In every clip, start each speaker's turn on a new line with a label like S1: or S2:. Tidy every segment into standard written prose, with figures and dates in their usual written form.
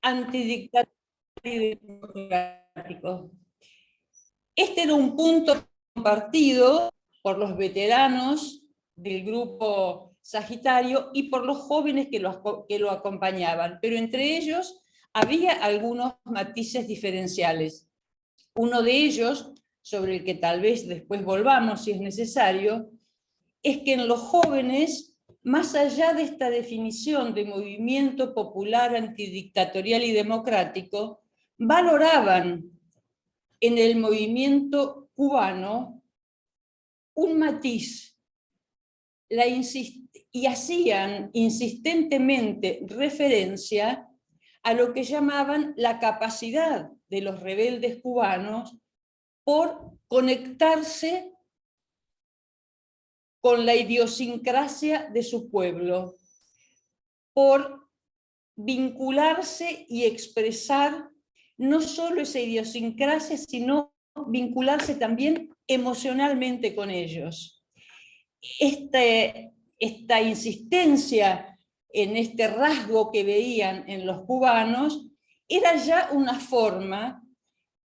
S1: antidictatorial y democrático. Este era un punto compartido por los veteranos del grupo Sagitario y por los jóvenes que lo acompañaban, pero entre ellos había algunos matices diferenciales. Uno de ellos, sobre el que tal vez después volvamos si es necesario, es que en los jóvenes, más allá de esta definición de movimiento popular antidictatorial y democrático, valoraban en el movimiento cubano un matiz y hacían insistentemente referencia a lo que llamaban la capacidad de los rebeldes cubanos por conectarse con la idiosincrasia de su pueblo, por vincularse y expresar no solo esa idiosincrasia, sino vincularse también emocionalmente con ellos. Esta insistencia en este rasgo que veían en los cubanos era ya una forma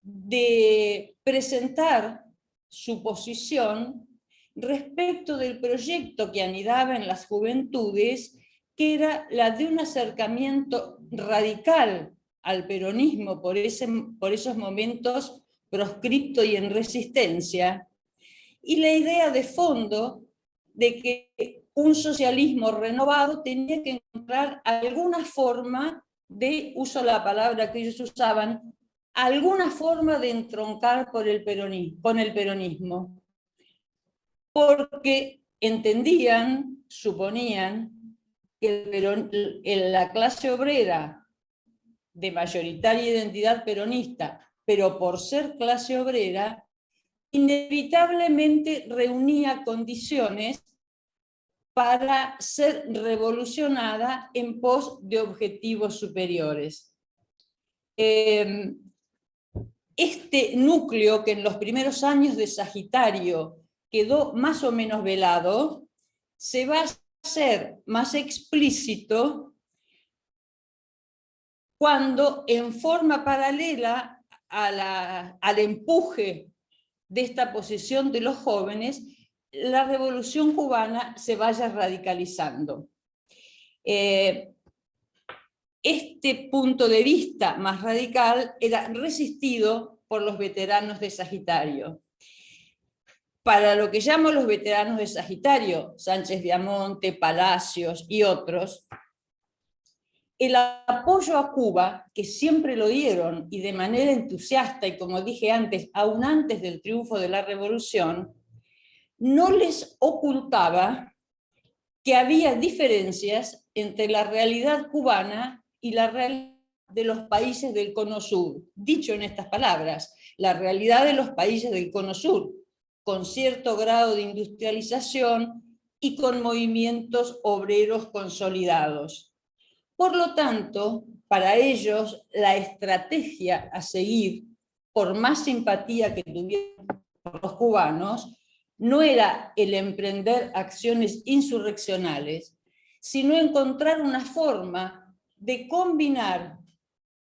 S1: de presentar su posición respecto del proyecto que anidaba en las juventudes, que era la de un acercamiento radical al peronismo por esos momentos proscripto y en resistencia, y la idea de fondo de que un socialismo renovado tenía que encontrar alguna forma de, uso la palabra que ellos usaban, alguna forma de entroncar con el peronismo, porque entendían, suponían, que la clase obrera de mayoritaria identidad peronista, pero por ser clase obrera, inevitablemente reunía condiciones para ser revolucionada en pos de objetivos superiores. Este núcleo que en los primeros años de Sagitario quedó más o menos velado, se va a hacer más explícito cuando, en forma paralela al empuje de esta posición de los jóvenes, la revolución cubana se vaya radicalizando. Este punto de vista más radical era resistido por los veteranos de Sagitario. Para lo que llamo los veteranos de Sagitario, Sánchez Viamonte, Palacios y otros, el apoyo a Cuba, que siempre lo dieron y de manera entusiasta, y como dije antes, aún antes del triunfo de la revolución, no les ocultaba que había diferencias entre la realidad cubana y la realidad de los países del Cono Sur. Dicho en estas palabras, la realidad de los países del Cono Sur, con cierto grado de industrialización y con movimientos obreros consolidados. Por lo tanto, para ellos, la estrategia a seguir, por más simpatía que tuvieran por los cubanos, no era el emprender acciones insurreccionales, sino encontrar una forma de combinar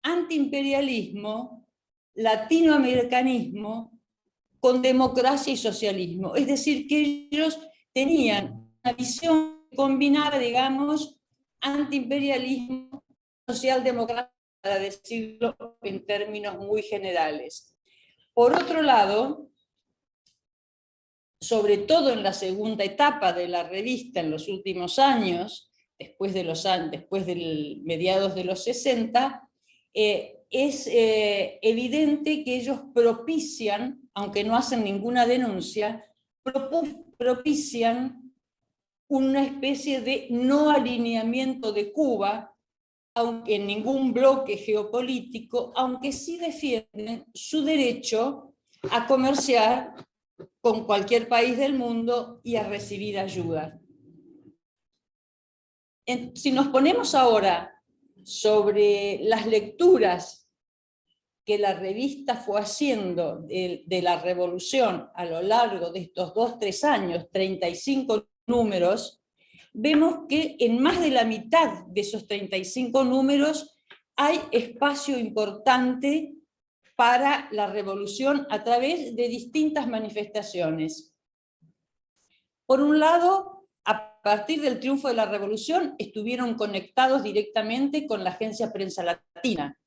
S1: antiimperialismo, latinoamericanismo, con democracia y socialismo. Es decir, que ellos tenían una visión que combinaba, digamos, antiimperialismo, socialdemocracia, para decirlo en términos muy generales. Por otro lado, sobre todo en la segunda etapa de la revista, en los últimos años, después del mediados de los 60, es evidente que ellos propician, aunque no hacen ninguna denuncia, propician una especie de no alineamiento de Cuba, aunque en ningún bloque geopolítico, aunque sí defienden su derecho a comerciar con cualquier país del mundo y a recibir ayuda. Si nos ponemos ahora sobre las lecturas que la revista fue haciendo de la revolución a lo largo de estos 2-3 años, 35 números, vemos que en más de la mitad de esos 35 números hay espacio importante para la revolución a través de distintas manifestaciones. Por un lado, a partir del triunfo de la revolución, estuvieron conectados directamente con la Agencia Prensa Latina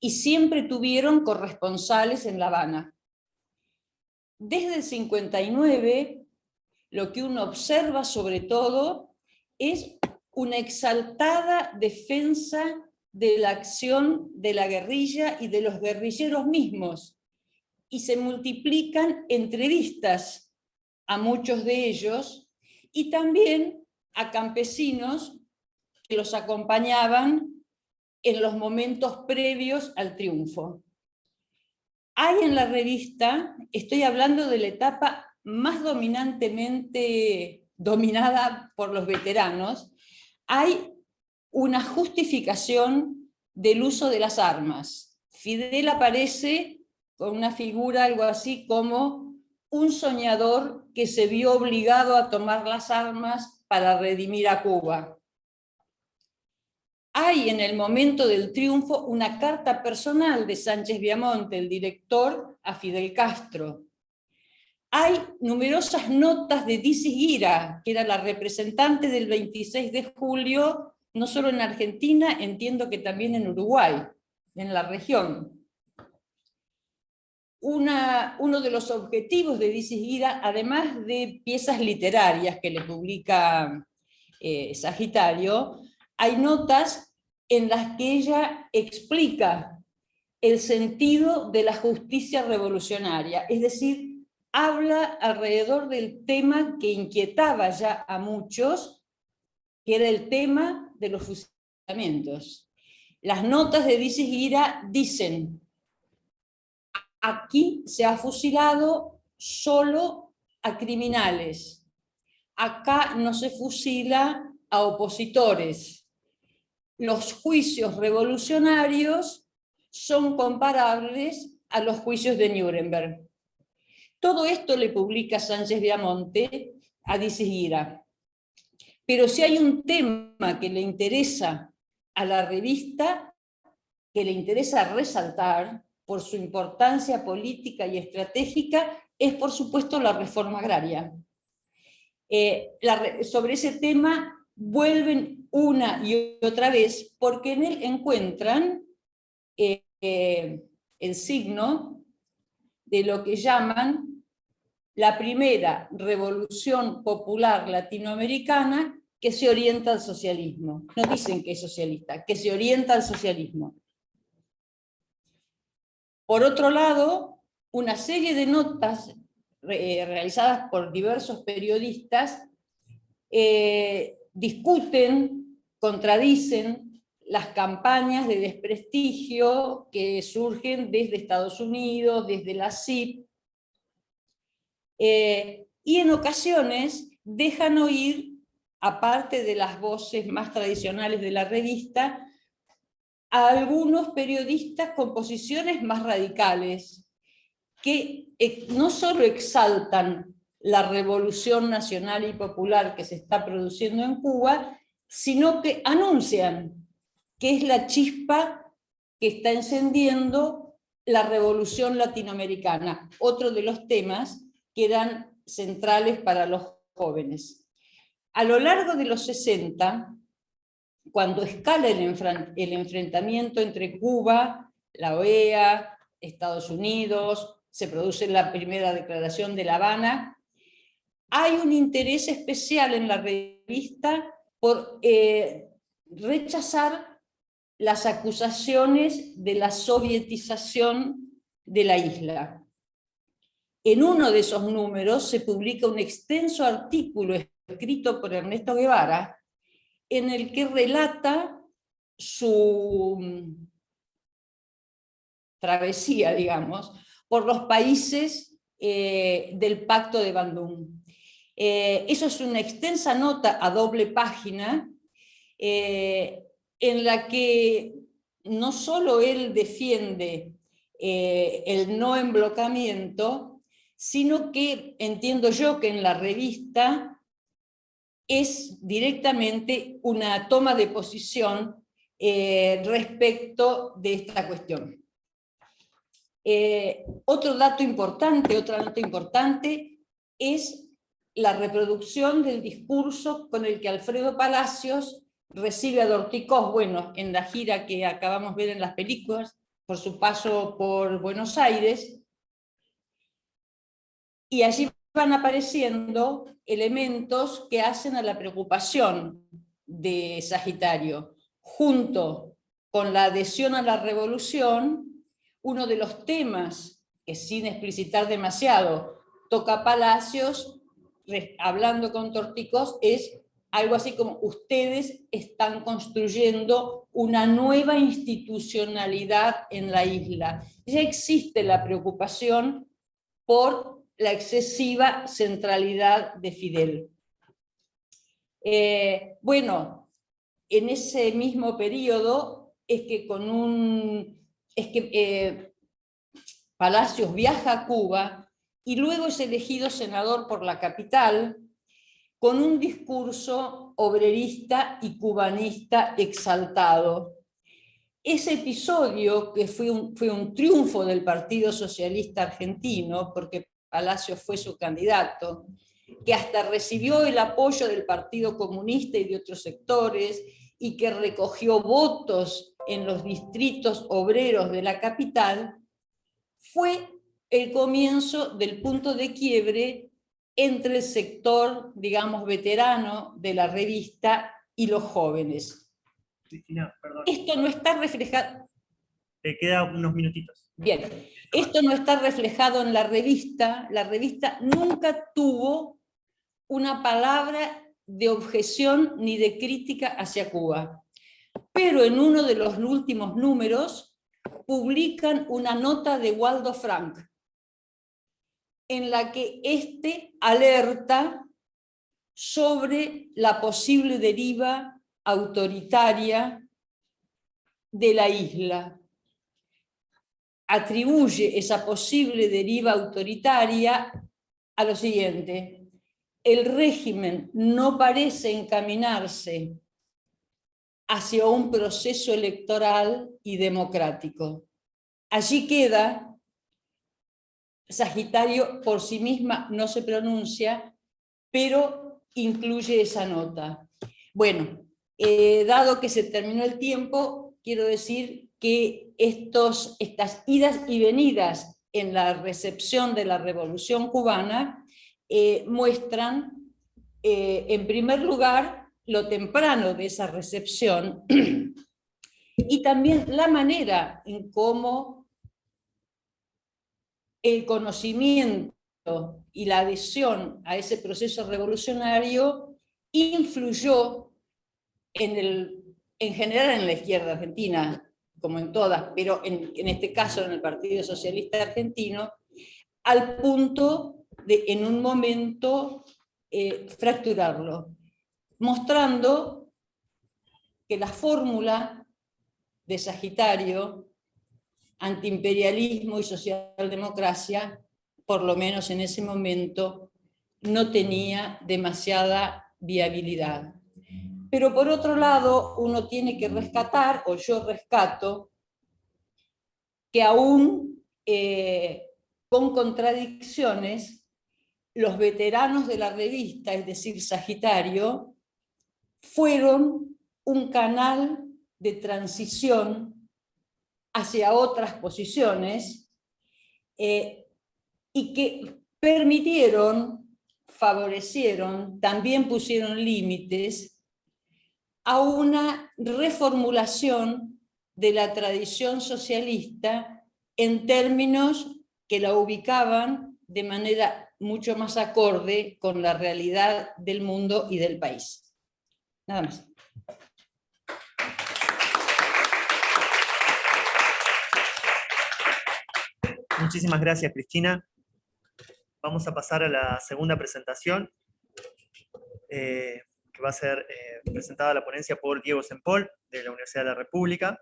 S1: y siempre tuvieron corresponsales en La Habana. Desde el 59, lo que uno observa sobre todo es una exaltada defensa de la acción de la guerrilla y de los guerrilleros mismos, y se multiplican entrevistas a muchos de ellos y también a campesinos que los acompañaban en los momentos previos al triunfo. Hay en la revista, estoy hablando de la etapa más dominantemente dominada por los veteranos, hay una justificación del uso de las armas. Fidel aparece con una figura algo así como un soñador que se vio obligado a tomar las armas para redimir a Cuba. Hay en el momento del triunfo una carta personal de Sánchez Viamonte, el director, a Fidel Castro. Hay numerosas notas de Dicis Guira, que era la representante del 26 de julio, no solo en Argentina, entiendo que también en Uruguay, en la región. Uno de los objetivos de Dicis Guira, además de piezas literarias que le publica Sagitario, hay notas en las que ella explica el sentido de la justicia revolucionaria, es decir, habla alrededor del tema que inquietaba ya a muchos, que era el tema de los fusilamientos. Las notas de Dicis Guira dicen: aquí se ha fusilado solo a criminales, acá no se fusila a opositores. Los juicios revolucionarios son comparables a los juicios de Nuremberg. Todo esto le publica Sánchez Viamonte a Dicis Guira. Pero si hay un tema que le interesa a la revista, que le interesa resaltar por su importancia política y estratégica, es por supuesto la reforma agraria. Sobre ese tema vuelven una y otra vez porque en él encuentran el signo de lo que llaman la primera revolución popular latinoamericana que se orienta al socialismo. No dicen que es socialista, que se orienta al socialismo. Por otro lado, una serie de notas realizadas por diversos periodistas discuten, contradicen las campañas de desprestigio que surgen desde Estados Unidos, desde la CIP, y en ocasiones dejan oír, aparte de las voces más tradicionales de la revista, a algunos periodistas con posiciones más radicales, que no solo exaltan la revolución nacional y popular que se está produciendo en Cuba, sino que anuncian que es la chispa que está encendiendo la revolución latinoamericana, otro de los temas que eran centrales para los jóvenes. A lo largo de los 60, cuando escala el enfrentamiento entre Cuba, la OEA, Estados Unidos, se produce la primera declaración de La Habana, hay un interés especial en la revista por rechazar las acusaciones de la sovietización de la isla. En uno de esos números se publica un extenso artículo escrito por Ernesto Guevara, en el que relata su travesía, digamos, por los países del Pacto de Bandung. Eso es una extensa nota a doble página, en la que no solo él defiende el no emblocamiento, sino que entiendo yo que en la revista es directamente una toma de posición respecto de esta cuestión. Otra nota importante es la reproducción del discurso con el que Alfredo Palacios recibe a Dorticós, bueno, en la gira que acabamos de ver en las películas, por su paso por Buenos Aires, y allí van apareciendo elementos que hacen a la preocupación de Sagitario, junto con la adhesión a la revolución. Uno de los temas que, sin explicitar demasiado, toca Palacios, hablando con Dorticós, es algo así como: ustedes están construyendo una nueva institucionalidad en la isla. Ya existe la preocupación por la excesiva centralidad de Fidel. Bueno, en ese mismo periodo es que Palacios viaja a Cuba y luego es elegido senador por la capital, con un discurso obrerista y cubanista exaltado. Ese episodio, que fue un triunfo del Partido Socialista Argentino, porque Palacios fue su candidato, que hasta recibió el apoyo del Partido Comunista y de otros sectores, y que recogió votos en los distritos obreros de la capital, fue el comienzo del punto de quiebre entre el sector, digamos, veterano de la revista y los jóvenes.
S2: Cristina, perdón.
S1: Esto no está reflejado.
S2: Te quedan unos minutitos.
S1: Bien, esto no está reflejado en la revista. La revista nunca tuvo una palabra de objeción ni de crítica hacia Cuba. Pero en uno de los últimos números publican una nota de Waldo Frank, en la que éste alerta sobre la posible deriva autoritaria de la isla. Atribuye esa posible deriva autoritaria a lo siguiente: el régimen no parece encaminarse hacia un proceso electoral y democrático. Allí queda. Sagitario por sí misma no se pronuncia, pero incluye esa nota. Bueno, dado que se terminó el tiempo, quiero decir que estas idas y venidas en la recepción de la Revolución Cubana muestran, en primer lugar, lo temprano de esa recepción y también la manera en cómo el conocimiento y la adhesión a ese proceso revolucionario influyó en general en la izquierda argentina, como en todas, pero en este caso en el Partido Socialista Argentino, al punto de en un momento fracturarlo, mostrando que la fórmula de Sagitario, antiimperialismo y socialdemocracia, por lo menos en ese momento, no tenía demasiada viabilidad. Pero por otro lado, uno tiene que rescatar, o yo rescato, que aún con contradicciones, los veteranos de la revista, es decir, Sagitario, fueron un canal de transición hacia otras posiciones y que permitieron, favorecieron, también pusieron límites a una reformulación de la tradición socialista en términos que la ubicaban de manera mucho más acorde con la realidad del mundo y del país. Nada más.
S2: Muchísimas gracias, Cristina. Vamos a pasar a la segunda presentación, que va a ser presentada la ponencia por Diego Sempol, de la Universidad de la República.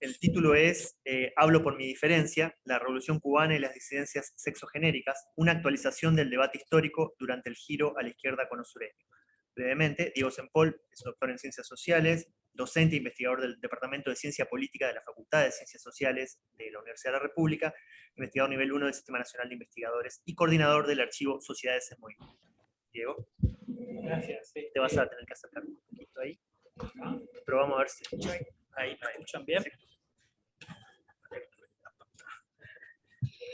S2: El título es Hablo por mi diferencia, la Revolución Cubana y las disidencias sexogenéricas, una actualización del debate histórico durante el giro a la izquierda con Osureño. Brevemente, Diego Sempol es doctor en Ciencias Sociales, docente e investigador del Departamento de Ciencia Política de la Facultad de Ciencias Sociales de la Universidad de la República, investigador nivel 1 del Sistema Nacional de Investigadores y coordinador del archivo Sociedades en Movimiento. Diego.
S3: Gracias.
S2: Te vas a tener que acercar un poquito ahí. Pero vamos a ver si se escucha ahí.
S3: Ahí, ¿me escuchan bien?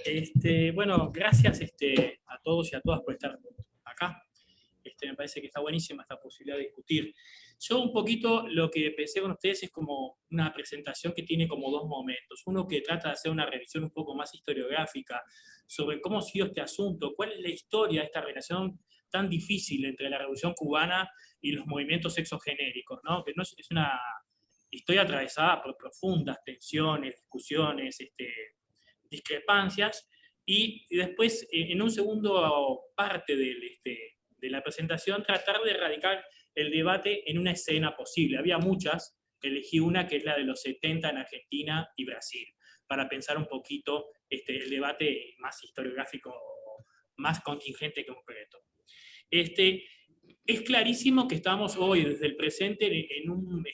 S2: Sí.
S3: Bueno, gracias a todos y a todas por estar acá. Me parece que está buenísima esta posibilidad de discutir. Yo un poquito lo que pensé con ustedes es como una presentación que tiene como dos momentos. Uno que trata de hacer una revisión un poco más historiográfica sobre cómo siguió este asunto, cuál es la historia de esta relación tan difícil entre la Revolución Cubana y los movimientos sexogenéricos, ¿no? Que no es una historia atravesada por profundas tensiones, discusiones, discrepancias, y después, en un segundo parte de la presentación, tratar de erradicar el debate en una escena posible. Había muchas, elegí una que es la de los 70 en Argentina y Brasil, para pensar un poquito el debate más historiográfico, más contingente que concreto. Es clarísimo que estamos hoy, desde el presente, en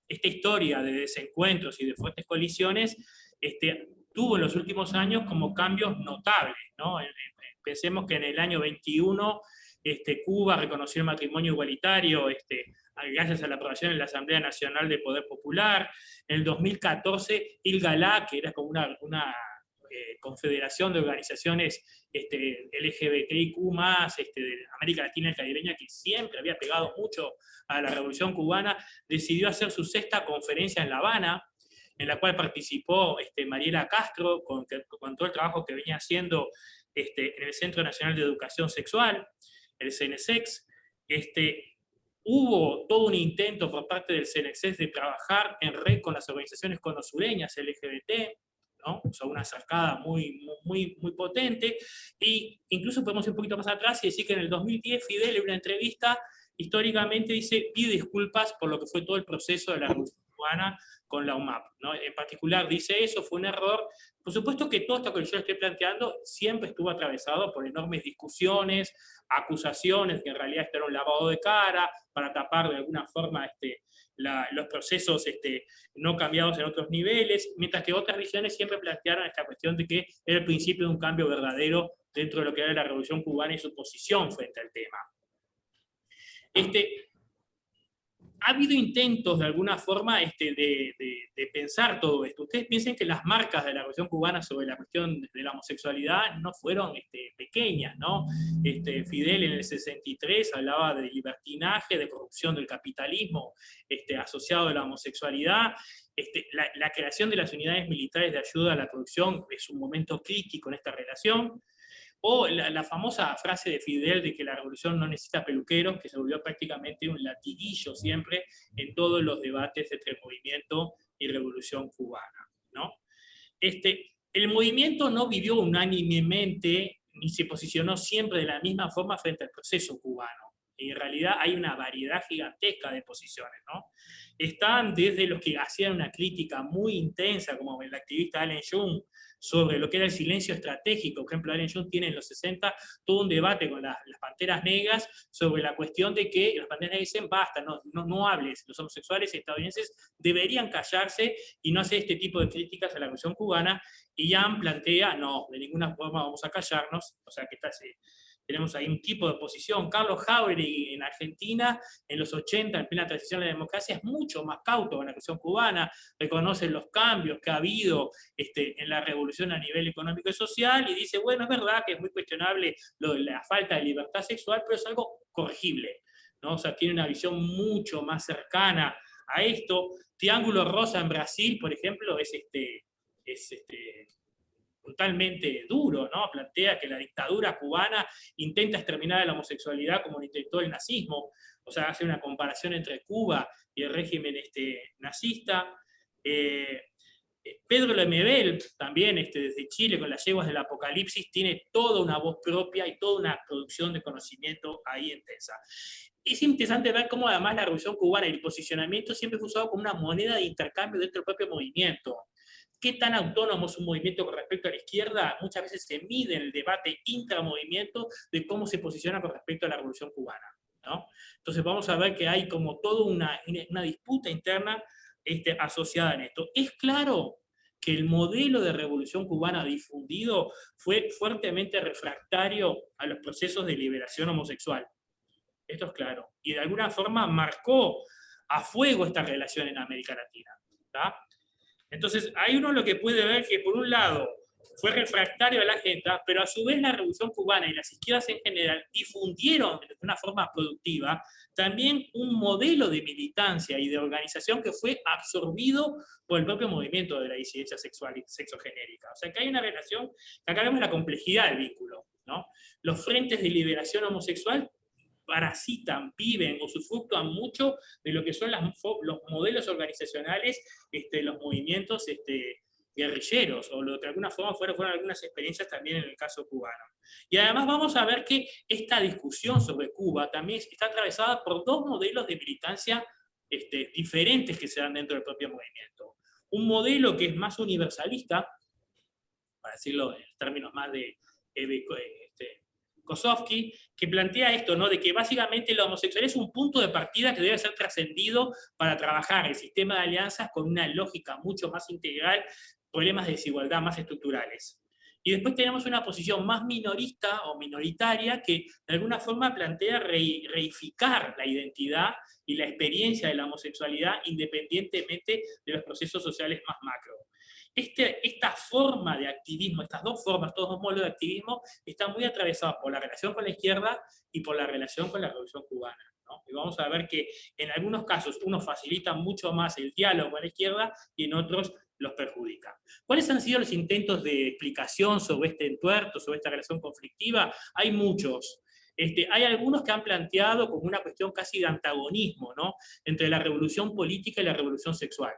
S3: esta historia de desencuentros y de fuertes colisiones, tuvo en los últimos años como cambios notables, ¿no? Pensemos que en el año 21 Cuba reconoció el matrimonio igualitario gracias a la aprobación en la Asamblea Nacional del Poder Popular. En el 2014, ILGALA, que era como una confederación de organizaciones LGBTIQ+, de América Latina y Caribeña, que siempre había pegado mucho a la Revolución Cubana, decidió hacer su 6ª conferencia en La Habana, en la cual participó Mariela Castro, con todo el trabajo que venía haciendo en el Centro Nacional de Educación Sexual, el CNSEX. Hubo todo un intento por parte del CNSEX de trabajar en red con las organizaciones conosureñas LGBT, ¿no? O sea, una sacada muy potente, y incluso podemos ir un poquito más atrás y decir que en el 2010 Fidel, en una entrevista, históricamente pide disculpas por lo que fue todo el proceso de la Revolución Cubana con la UMAP, ¿no? En particular dice eso, fue un error. Por supuesto que todo esto que yo estoy planteando siempre estuvo atravesado por enormes discusiones, acusaciones, que en realidad esto era un lavado de cara, para tapar de alguna forma los procesos no cambiados en otros niveles, mientras que otras visiones siempre plantearon esta cuestión de que era el principio de un cambio verdadero dentro de lo que era la Revolución Cubana y su posición frente al tema. Ha habido intentos de alguna forma de pensar todo esto. Ustedes piensen que las marcas de la Revolución Cubana sobre la cuestión de la homosexualidad no fueron pequeñas, ¿no? Fidel en el 63 hablaba de libertinaje, de corrupción del capitalismo asociado a la homosexualidad. La creación de las unidades militares de ayuda a la producción es un momento crítico en esta relación. O la famosa frase de Fidel de que la revolución no necesita peluqueros, que se volvió prácticamente un latiguillo siempre en todos los debates entre movimiento y revolución cubana, ¿no? El movimiento no vivió unánimemente ni se posicionó siempre de la misma forma frente al proceso cubano. En realidad hay una variedad gigantesca de posiciones, ¿no? Están desde los que hacían una crítica muy intensa, como el activista Allen Jung, sobre lo que era el silencio estratégico. Por ejemplo, Allen Jung tiene en los 60 todo un debate con las Panteras Negras sobre la cuestión de que las Panteras Negras dicen, basta, no hables, los homosexuales estadounidenses deberían callarse y no hacer este tipo de críticas a la revolución cubana, y Jan plantea, no, de ninguna forma vamos a callarnos, o sea que tenemos ahí un tipo de oposición. Carlos Jáuregui en Argentina, en los 80, en plena transición a la democracia, es mucho más cauto con la revolución cubana, reconoce los cambios que ha habido en la revolución a nivel económico y social, y dice, bueno, es verdad que es muy cuestionable la falta de libertad sexual, pero es algo corregible, ¿no? O sea, tiene una visión mucho más cercana a esto. Triángulo Rosa en Brasil, por ejemplo, es brutalmente duro, ¿no? Plantea que la dictadura cubana intenta exterminar a la homosexualidad como lo intentó el nazismo, o sea, hace una comparación entre Cuba y el régimen nazista. Pedro Lemebel, también desde Chile, con las yeguas del apocalipsis, tiene toda una voz propia y toda una producción de conocimiento ahí intensa. Es interesante ver cómo además la revolución cubana y el posicionamiento siempre fue usado como una moneda de intercambio dentro del propio movimiento. ¿Qué tan autónomo es un movimiento con respecto a la izquierda? Muchas veces se mide en el debate intramovimiento de cómo se posiciona con respecto a la revolución cubana. ¿no? Entonces vamos a ver que hay como toda una disputa interna asociada en esto. Es claro que el modelo de revolución cubana difundido fue fuertemente refractario a los procesos de liberación homosexual. Esto es claro. Y de alguna forma marcó a fuego esta relación en América Latina. ¿Tá? Entonces, ahí uno lo que puede ver que, por un lado, fue refractario a la agenda, pero a su vez la Revolución Cubana y las izquierdas en general difundieron de una forma productiva también un modelo de militancia y de organización que fue absorbido por el propio movimiento de la disidencia sexual y sexogenérica. O sea que hay una relación, acá vemos la complejidad del vínculo, ¿no? Los frentes de liberación homosexual parasitan, viven o usufructúan mucho de lo que son los modelos organizacionales, los movimientos guerrilleros, o lo que de alguna forma fueron algunas experiencias también en el caso cubano. Y además vamos a ver que esta discusión sobre Cuba también está atravesada por dos modelos de militancia diferentes que se dan dentro del propio movimiento. Un modelo que es más universalista, para decirlo en términos más de Kosovsky, que plantea esto, ¿no? De que básicamente la homosexualidad es un punto de partida que debe ser trascendido para trabajar el sistema de alianzas con una lógica mucho más integral, problemas de desigualdad más estructurales. Y después tenemos una posición más minorista o minoritaria que de alguna forma plantea reificar la identidad y la experiencia de la homosexualidad independientemente de los procesos sociales más macro. Esta forma de activismo, estas dos formas, estos dos modelos de activismo, están muy atravesados por la relación con la izquierda y por la relación con la Revolución Cubana, ¿no? Y vamos a ver que en algunos casos uno facilita mucho más el diálogo con la izquierda y en otros los perjudica. ¿Cuáles han sido los intentos de explicación sobre este entuerto, sobre esta relación conflictiva? Hay muchos. Hay algunos que han planteado como una cuestión casi de antagonismo, ¿no? Entre la revolución política y la revolución sexual.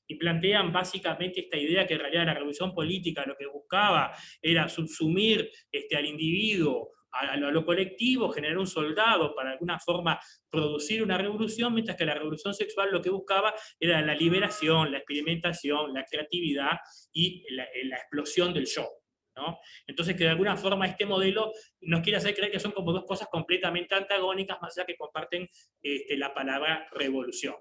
S3: Y plantean básicamente esta idea que en realidad la revolución política lo que buscaba era subsumir al individuo, a lo colectivo, generar un soldado para de alguna forma producir una revolución, mientras que la revolución sexual lo que buscaba era la liberación, la experimentación, la creatividad y la explosión del show, ¿no? Entonces que de alguna forma este modelo nos quiere hacer creer que son como dos cosas completamente antagónicas, más allá que comparten la palabra revolución.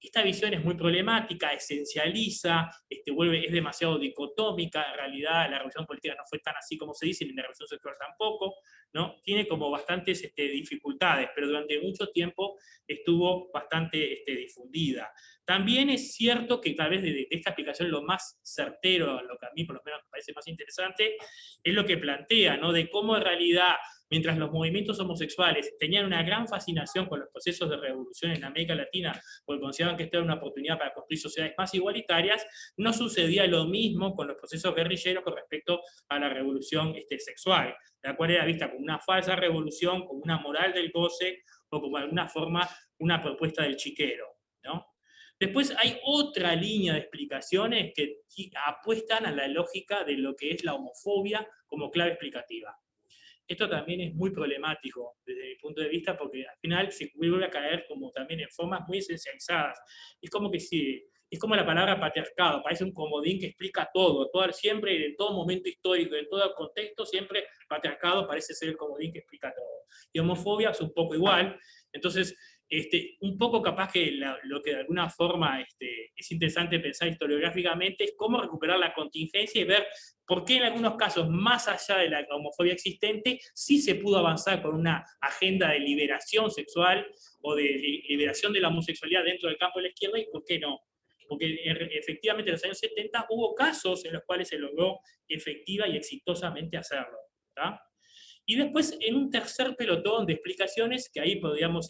S3: Esta visión es muy problemática, esencializa, es demasiado dicotómica, en realidad la revolución política no fue tan así como se dice, ni la revolución sexual tampoco, ¿no? Tiene como bastantes dificultades, pero durante mucho tiempo estuvo bastante difundida. También es cierto que tal vez de esta explicación lo más certero, lo que a mí por lo menos me parece más interesante, es lo que plantea, ¿no? De cómo en realidad, mientras los movimientos homosexuales tenían una gran fascinación con los procesos de revolución en América Latina, porque consideraban que esta era una oportunidad para construir sociedades más igualitarias, no sucedía lo mismo con los procesos guerrilleros con respecto a la revolución sexual, la cual era vista como una falsa revolución, como una moral del goce, o como de alguna forma una propuesta del chiquero, ¿no? Después hay otra línea de explicaciones que apuestan a la lógica de lo que es la homofobia como clave explicativa. Esto también es muy problemático desde mi punto de vista, porque al final se vuelve a caer como también en formas muy esencializadas. Es como que sí, es como la palabra patriarcado, parece un comodín que explica todo, siempre y en todo momento histórico, en todo contexto, siempre patriarcado parece ser el comodín que explica todo. Y homofobia es un poco igual. Entonces, un poco capaz que lo que de alguna forma es interesante pensar historiográficamente es cómo recuperar la contingencia y ver por qué en algunos casos, más allá de la homofobia existente, sí se pudo avanzar con una agenda de liberación sexual o de liberación de la homosexualidad dentro del campo de la izquierda y por qué no. Porque efectivamente en los años 70 hubo casos en los cuales se logró efectiva y exitosamente hacerlo, ¿tá? Y después, en un tercer pelotón de explicaciones, que ahí podríamos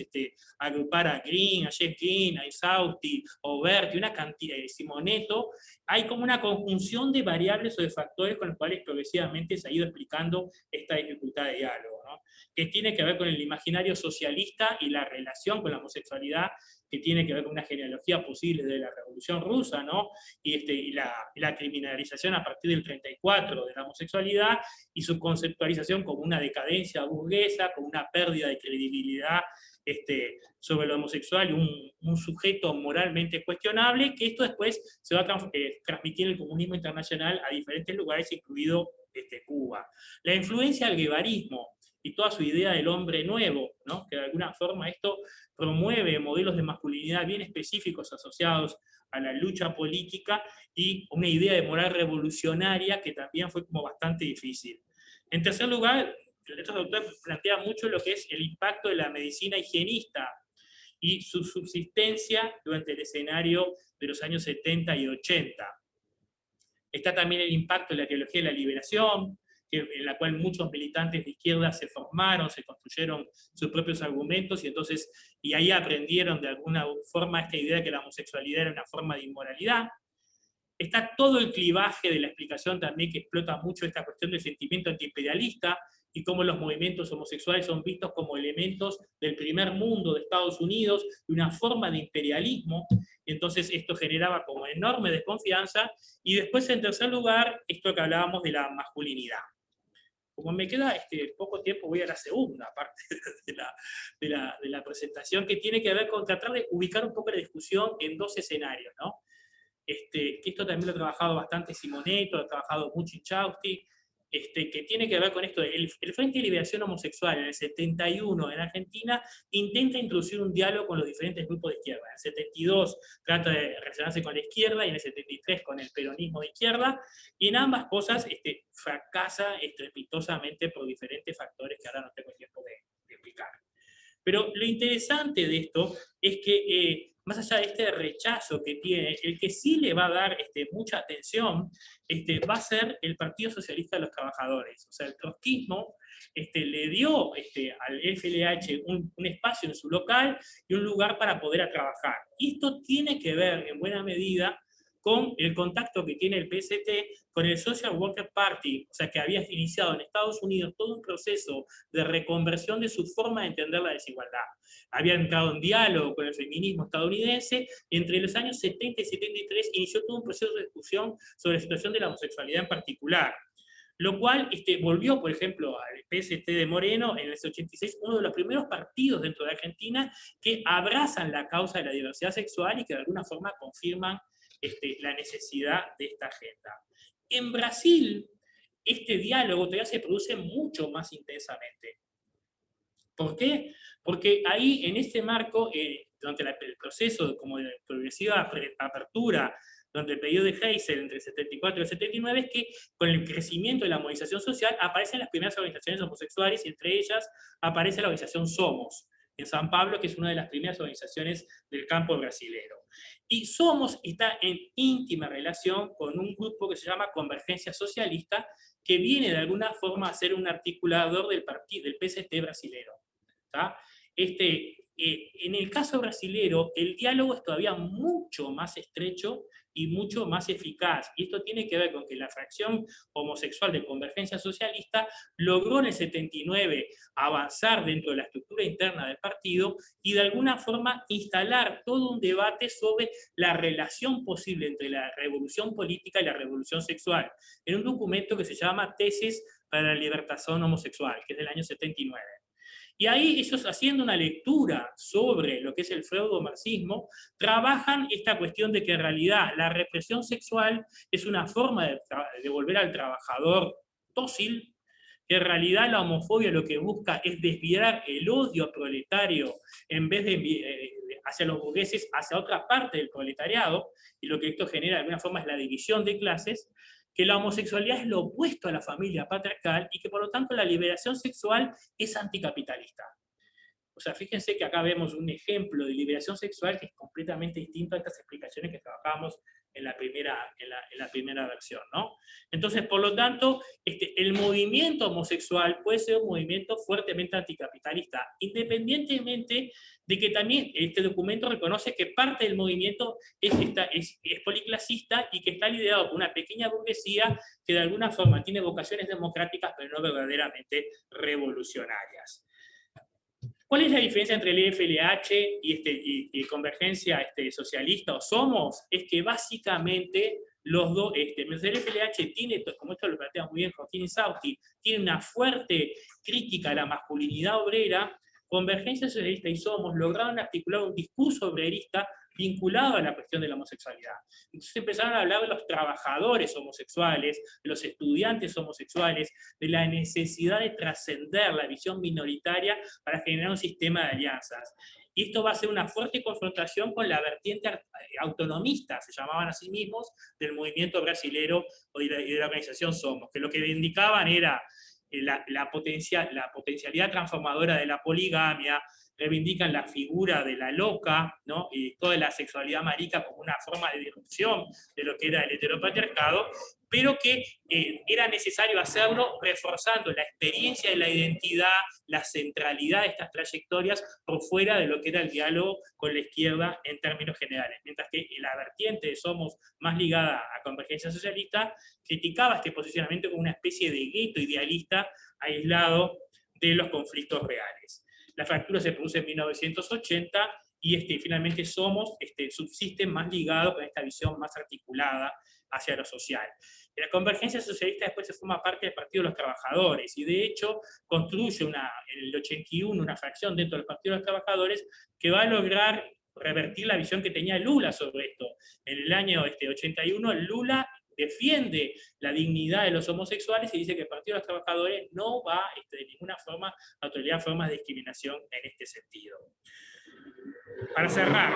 S3: agrupar a Green, a Jeff Green, a Isauti, a Oberti, una cantidad de Simoneto, hay como una conjunción de variables o de factores con los cuales progresivamente se ha ido explicando esta dificultad de diálogo, ¿no? Que tiene que ver con el imaginario socialista y la relación con la homosexualidad, que tiene que ver con una genealogía posible de la Revolución Rusa, ¿no? Y la criminalización a partir del 34 de la homosexualidad, y su conceptualización como una decadencia burguesa, como una pérdida de credibilidad sobre lo homosexual y un sujeto moralmente cuestionable, que esto después se va a transmitir en el comunismo internacional a diferentes lugares, incluido Cuba. La influencia del guevarismo y y toda su idea del hombre nuevo, ¿no? Que de alguna forma esto promueve modelos de masculinidad bien específicos asociados a la lucha política y una idea de moral revolucionaria que también fue como bastante difícil. En tercer lugar, estos autores plantean mucho lo que es el impacto de la medicina higienista y su subsistencia durante el escenario de los años 70 y 80. Está también el impacto de la teología de la liberación, en la cual muchos militantes de izquierda se formaron, se construyeron sus propios argumentos, y ahí aprendieron de alguna forma esta idea de que la homosexualidad era una forma de inmoralidad. Está todo el clivaje de la explicación también que explota mucho esta cuestión del sentimiento antiimperialista, y cómo los movimientos homosexuales son vistos como elementos del primer mundo de Estados Unidos, de una forma de imperialismo. Entonces esto generaba como enorme desconfianza, y después en tercer lugar, esto que hablábamos de la masculinidad. Como me queda poco tiempo, voy a la segunda parte de la presentación, que tiene que ver con tratar de ubicar un poco la discusión en dos escenarios, ¿no? Que esto también lo ha trabajado bastante Simoneto, lo ha trabajado mucho Inchausti, que tiene que ver con esto. El Frente de Liberación Homosexual en el 71 en Argentina intenta introducir un diálogo con los diferentes grupos de izquierda. En el 72 trata de relacionarse con la izquierda, y en el 73 con el peronismo de izquierda, y en ambas cosas fracasa estrepitosamente por diferentes factores que ahora no tengo tiempo de explicar. Pero lo interesante de esto es que, más allá de este rechazo que tiene, el que sí le va a dar mucha atención va a ser el Partido Socialista de los Trabajadores. O sea, el trotskismo le dio al FLH un espacio en su local y un lugar para poder trabajar. Y esto tiene que ver, en buena medida, con el contacto que tiene el PST con el Social Worker Party, o sea, que había iniciado en Estados Unidos todo un proceso de reconversión de su forma de entender la desigualdad. Había entrado en diálogo con el feminismo estadounidense, y entre los años 70 y 73 inició todo un proceso de discusión sobre la situación de la homosexualidad en particular. Lo cual volvió, por ejemplo, al PST de Moreno en el 86, uno de los primeros partidos dentro de Argentina que abrazan la causa de la diversidad sexual y que de alguna forma confirman la necesidad de esta agenda. En Brasil, este diálogo todavía se produce mucho más intensamente. ¿Por qué? Porque ahí, en este marco, durante el proceso como de progresiva apertura, durante el periodo de Heysel, entre el 74 y el 79, es que con el crecimiento de la movilización social aparecen las primeras organizaciones homosexuales, y entre ellas aparece la organización Somos, en San Pablo, que es una de las primeras organizaciones del campo brasilero. Y Somos está en íntima relación con un grupo que se llama Convergencia Socialista, que viene de alguna forma a ser un articulador del PST brasilero. ¿Tá? En el caso brasilero, el diálogo es todavía mucho más estrecho y mucho más eficaz. Y esto tiene que ver con que la fracción homosexual de Convergencia Socialista logró en el 79 avanzar dentro de la estructura interna del partido y de alguna forma instalar todo un debate sobre la relación posible entre la revolución política y la revolución sexual, en un documento que se llama Tesis para la Libertación Homosexual, que es del año 79. Y ahí ellos, haciendo una lectura sobre lo que es el feudo-marxismo, trabajan esta cuestión de que en realidad la represión sexual es una forma de volver al trabajador dócil, que en realidad la homofobia lo que busca es desviar el odio proletario en vez de hacia los burgueses, hacia otra parte del proletariado, y lo que esto genera de alguna forma es la división de clases, que la homosexualidad es lo opuesto a la familia patriarcal y que por lo tanto la liberación sexual es anticapitalista. O sea, fíjense que acá vemos un ejemplo de liberación sexual que es completamente distinto a estas explicaciones que trabajábamos en la primera versión, ¿no? Entonces, por lo tanto, el movimiento homosexual puede ser un movimiento fuertemente anticapitalista, independientemente de que también este documento reconoce que parte del movimiento es policlasista y que está liderado por una pequeña burguesía que de alguna forma tiene vocaciones democráticas, pero no verdaderamente revolucionarias. ¿Cuál es la diferencia entre el FLH y Convergencia Socialista o Somos? Es que básicamente los dos, el FLH tiene, como esto lo plantea muy bien Joaquín Insausti, tiene una fuerte crítica a la masculinidad obrera. Convergencia Socialista y Somos lograron articular un discurso obrerista vinculado a la cuestión de la homosexualidad. Entonces empezaron a hablar de los trabajadores homosexuales, de los estudiantes homosexuales, de la necesidad de trascender la visión minoritaria para generar un sistema de alianzas. Y esto va a ser una fuerte confrontación con la vertiente autonomista, se llamaban a sí mismos, del movimiento brasilero o de la organización Somos, que lo que indicaban era la potencialidad transformadora de la poligamia, reivindican la figura de la loca, ¿no? Y toda la sexualidad marica como una forma de disrupción de lo que era el heteropatriarcado, pero que era necesario hacerlo reforzando la experiencia de la identidad, la centralidad de estas trayectorias por fuera de lo que era el diálogo con la izquierda en términos generales. Mientras que la vertiente de Somos, más ligada a Convergencia Socialista, criticaba este posicionamiento como una especie de gueto idealista aislado de los conflictos reales. La fractura se produce en 1980 y finalmente Somos subsiste más ligado con esta visión más articulada hacia lo social. La Convergencia Socialista después se forma parte del Partido de los Trabajadores y de hecho construye en el 81 una fracción dentro del Partido de los Trabajadores que va a lograr revertir la visión que tenía Lula sobre esto. En el año 81 Lula defiende la dignidad de los homosexuales y dice que el Partido de los Trabajadores no va de ninguna forma a tolerar formas de discriminación en este sentido. Para cerrar,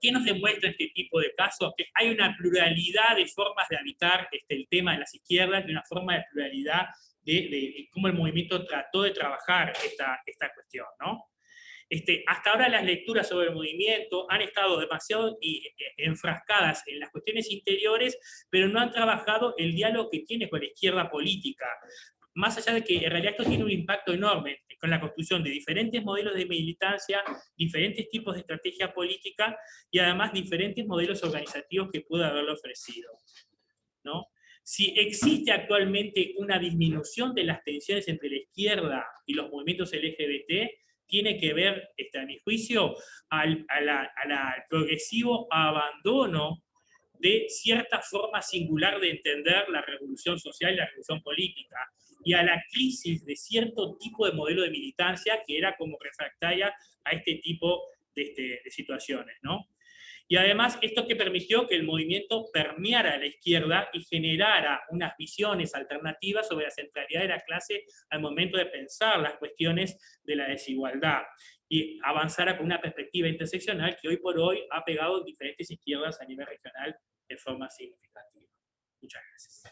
S3: ¿qué nos demuestra este tipo de casos? Que hay una pluralidad de formas de habitar el tema de las izquierdas y una forma de pluralidad de cómo el movimiento trató de trabajar esta cuestión, ¿no? Hasta ahora las lecturas sobre el movimiento han estado demasiado enfrascadas en las cuestiones interiores, pero no han trabajado el diálogo que tiene con la izquierda política. Más allá de que en realidad esto tiene un impacto enorme con la construcción de diferentes modelos de militancia, diferentes tipos de estrategia política y además diferentes modelos organizativos que pudo haberlo ofrecido, ¿no? Si existe actualmente una disminución de las tensiones entre la izquierda y los movimientos LGBT, tiene que ver, a mi juicio, al progresivo abandono de cierta forma singular de entender la revolución social y la revolución política, y a la crisis de cierto tipo de modelo de militancia que era como refractaria a este tipo de situaciones, ¿no? Y además, esto que permitió que el movimiento permeara a la izquierda y generara unas visiones alternativas sobre la centralidad de la clase al momento de pensar las cuestiones de la desigualdad, y avanzara con una perspectiva interseccional que hoy por hoy ha pegado diferentes izquierdas a nivel regional de forma significativa. Muchas gracias.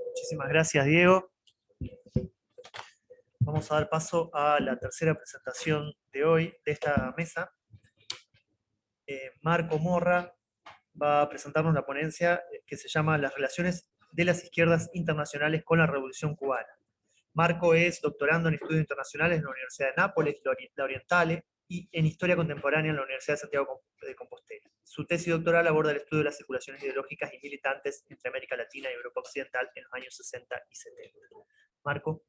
S2: Muchísimas gracias, Diego. Vamos a dar paso a la tercera presentación de hoy de esta mesa. Marco Morra va a presentarnos la ponencia que se llama Las relaciones de las izquierdas internacionales con la Revolución Cubana. Marco es doctorando en estudios internacionales en la Universidad de Nápoles, La Orientale, y en Historia Contemporánea en la Universidad de Santiago de Compostela. Su tesis doctoral aborda el estudio de las circulaciones ideológicas y militantes entre América Latina y Europa Occidental en los años 60 y 70. Marco,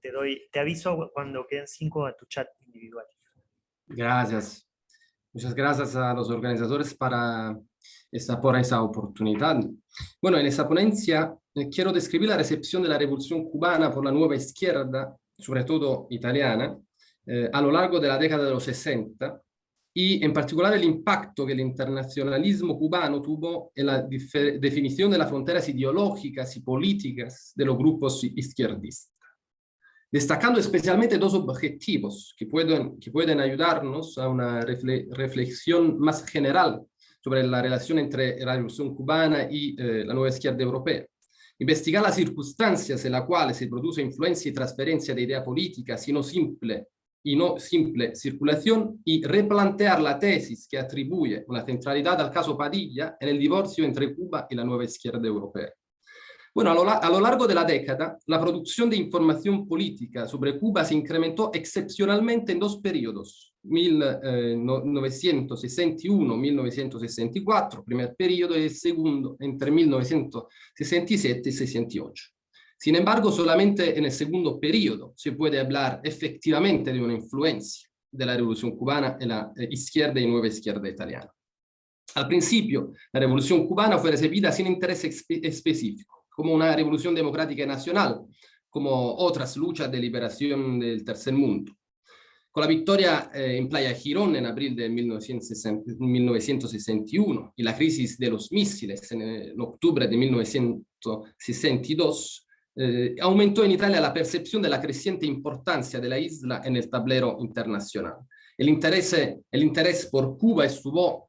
S2: te aviso cuando queden 5 a tu chat individual.
S4: Gracias. Muchas gracias a los organizadores por esa oportunidad. Bueno, en esa ponencia quiero describir la recepción de la Revolución Cubana por la nueva izquierda, sobre todo italiana, a lo largo de la década de los 60, y en particular el impacto que el internacionalismo cubano tuvo en la definición de las fronteras ideológicas y políticas de los grupos izquierdistas, destacando especialmente dos objetivos que pueden ayudarnos a una reflexión más general sobre la relación entre la Revolución Cubana y la nueva izquierda europea. Investigar las circunstancias en las cuales se produce influencia y transferencia de idea política, sino simple circulación, y replantear la tesis que atribuye una centralidad al caso Padilla en el divorcio entre Cuba y la nueva izquierda europea. Bueno, a lo largo de la década, la producción de información política sobre Cuba se incrementó excepcionalmente en dos periodos, 1961-1964, primer periodo, y el segundo entre 1967 y 68. Sin embargo, solamente en el segundo periodo se puede hablar efectivamente de una influencia de la Revolución Cubana en la izquierda y nueva izquierda italiana. Al principio, la Revolución Cubana fue recibida sin interés específico, como una revolución democrática y nacional, como otras luchas de liberación del tercer mundo. Con la victoria en Playa Girón en abril de 1961 y la crisis de los misiles en octubre de 1962, aumentó en Italia la percepción de la creciente importancia de la isla en el tablero internacional. El interés por Cuba estuvo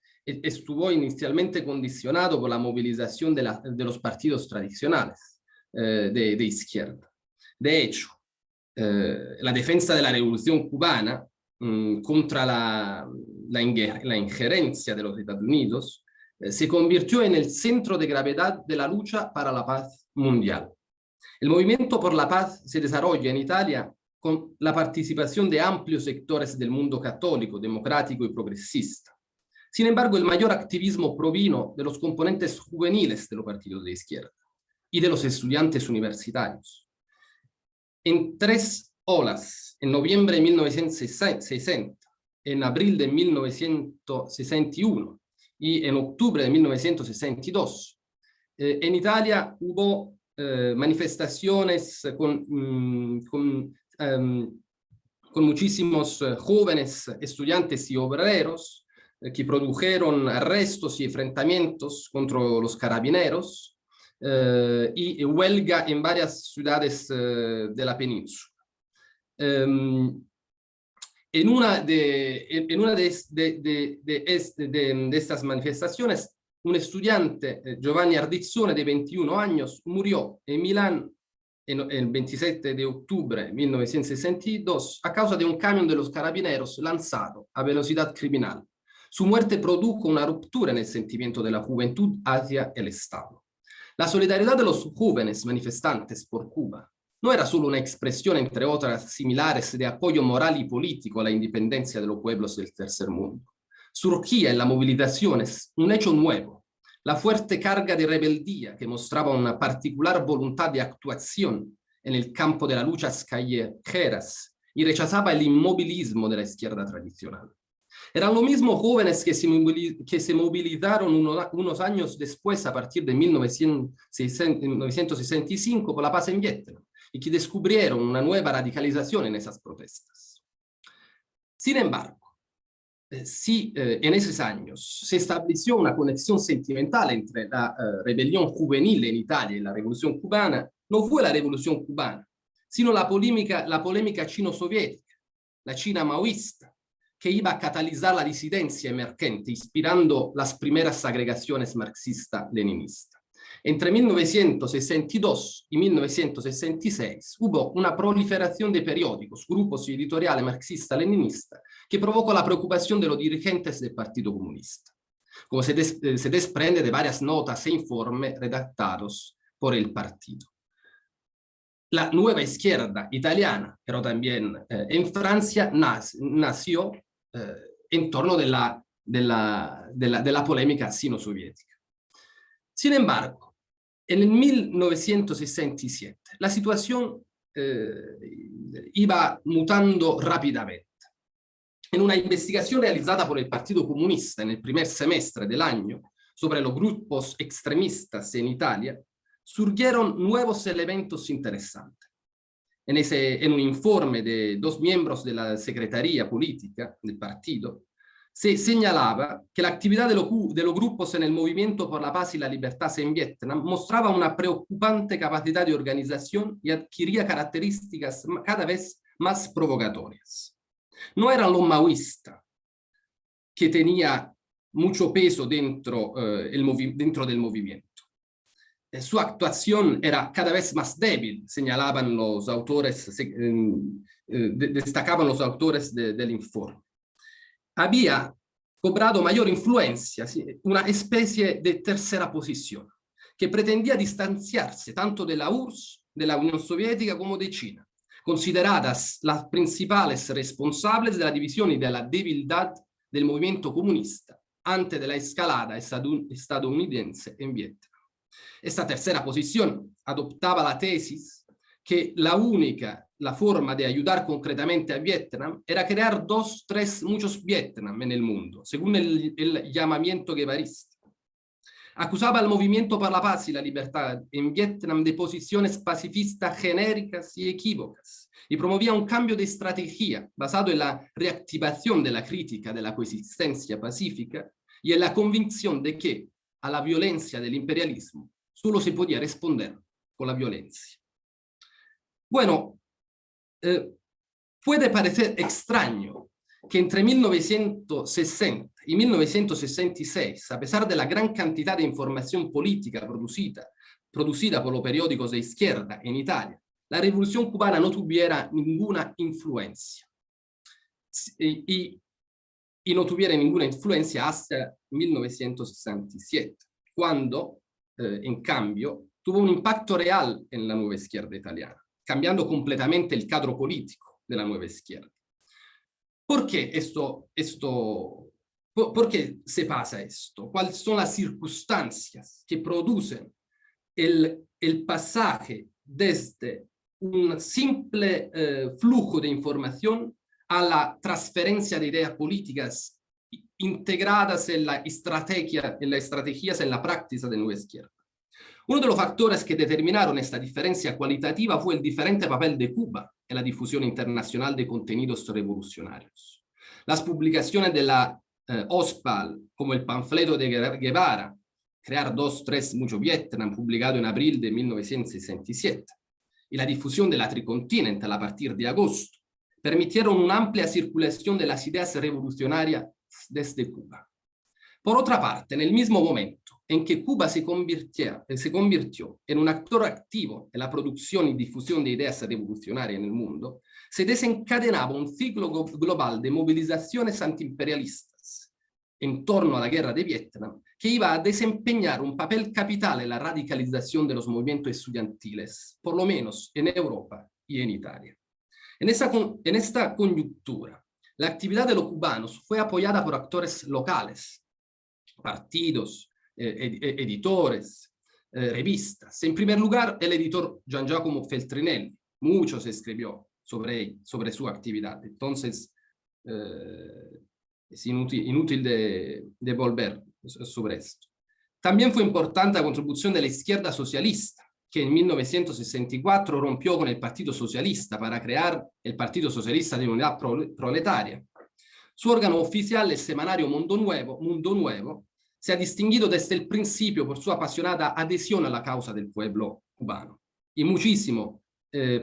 S4: inicialmente condicionado por la movilización de los partidos tradicionales de izquierda. De hecho, la defensa de la revolución cubana contra la injerencia de los Estados Unidos se convirtió en el centro de gravedad de la lucha para la paz mundial. El movimiento por la paz se desarrolla en Italia con la participación de amplios sectores del mundo católico, democrático y progresista. Sin embargo, el mayor activismo provino de los componentes juveniles de los partidos de izquierda y de los estudiantes universitarios. En 3 olas, en noviembre de 1960, en abril de 1961 y en octubre de 1962, en Italia hubo manifestaciones con muchísimos jóvenes estudiantes y obreros que produjeron arrestos y enfrentamientos contra los carabineros y huelga en varias ciudades de la península. En una de estas manifestaciones, un estudiante, Giovanni Ardizzone, de 21 años, murió en Milán el 27 de octubre de 1962 a causa de un camión de los carabineros lanzado a velocidad criminal. Su muerte produjo una ruptura en el sentimiento de la juventud hacia el Estado. La solidaridad de los jóvenes manifestantes por Cuba no era solo una expresión, entre otras similares, de apoyo moral y político a la independencia de los pueblos del tercer mundo. Surgía en las movilizaciones un hecho nuevo, la fuerte carga de rebeldía que mostraba una particular voluntad de actuación en el campo de las luchas callejeras y rechazaba el inmovilismo de la izquierda tradicional. Eran los mismos jóvenes que se movilizaron unos años después, a partir de 1965, por la paz en Vietnam, y que descubrieron una nueva radicalización en esas protestas. Sin embargo, en esos años se estableció una conexión sentimental entre la rebelión juvenil en Italia y la revolución cubana, no fue la revolución cubana, sino la polémica chino-soviética, la China maoísta, que iba a catalizar la disidencia emergente, inspirando las primeras agregaciones marxista-leninistas. Entre 1962 y 1966 hubo una proliferación de periódicos, grupos y editoriales marxista-leninistas que provocó la preocupación de los dirigentes del Partido Comunista, como se desprende de varias notas e informes redactados por el partido. La nueva izquierda italiana, pero también en Francia, nació en torno de la polémica sino-soviética. Sin embargo, en el 1967 la situación iba mutando rápidamente. En una investigación realizada por el Partido Comunista en el primer semestre del año sobre los grupos extremistas en Italia, surgieron nuevos elementos interesantes. En un informe de 2 miembros de la Secretaría Política del partido, se señalaba que la actividad de los grupos en el movimiento por la paz y la libertad en Vietnam mostraba una preocupante capacidad de organización y adquiría características cada vez más provocatorias. No eran los maoístas, que tenía mucho peso dentro del movimiento. Su actuación era cada vez más débil, señalaban los autores, destacaban los autores del informe. Había cobrado mayor influencia, una especie de tercera posición, que pretendía distanciarse tanto de la URSS, de la Unión Soviética, como de China, consideradas las principales responsables de la división y de la debilidad del movimiento comunista antes de la escalada estadounidense en Vietnam. Esta tercera posición adoptaba la tesis que la forma de ayudar concretamente a Vietnam era crear 2, 3, muchos Vietnam en el mundo, según el llamamiento guevarista. Acusaba al Movimiento para la Paz y la Libertad en Vietnam de posiciones pacifistas genéricas y equívocas, y promovía un cambio de estrategia basado en la reactivación de la crítica de la coexistencia pacífica y en la convicción de que a la violencia del imperialismo solo se podía responder con la violencia. Bueno, puede parecer extraño que entre 1960 y 1966, a pesar de la gran cantidad de información política producida por los periódicos de izquierda en Italia, la Revolución cubana no tuviera ninguna influencia. Y no tuviera ninguna influencia hasta 1967, cuando, en cambio, tuvo un impacto real en la nueva izquierda italiana, cambiando completamente el cuadro político de la nueva izquierda. ¿Por qué por qué se pasa esto? ¿Cuáles son las circunstancias que producen el pasaje desde un simple flujo de información a la transferencia de ideas políticas integradas en las estrategias, en la práctica de nueva izquierda? Uno de los factores que determinaron esta diferencia cualitativa fue el diferente papel de Cuba en la difusión internacional de contenidos revolucionarios. Las publicaciones de la OSPAL, como el panfleto de Guevara, Crear 2-3 Mucho Vietnam, publicado en abril de 1967, y la difusión de la Tricontinental a partir de agosto, permitieron una amplia circulación de las ideas revolucionarias desde Cuba. Por otra parte, en el mismo momento en que Cuba se convirtió en un actor activo en la producción y difusión de ideas revolucionarias en el mundo, se desencadenaba un ciclo global de movilizaciones antiimperialistas en torno a la guerra de Vietnam, que iba a desempeñar un papel capital en la radicalización de los movimientos estudiantiles, por lo menos en Europa y en Italia. En esta coyuntura, la actividad de los cubanos fue apoyada por actores locales, partidos, editores, revistas. En primer lugar, el editor Gian Giacomo Feltrinelli. Mucho se escribió sobre su actividad. Entonces, es inútil de volver sobre esto. También fue importante la contribución de la izquierda socialista, que en 1964 rompió con el Partido Socialista para crear el Partido Socialista de Unidad Proletaria. Su órgano oficial, el semanario Mundo Nuevo, se ha distinguido desde el principio por su apasionada adhesión a la causa del pueblo cubano. Y muchísimos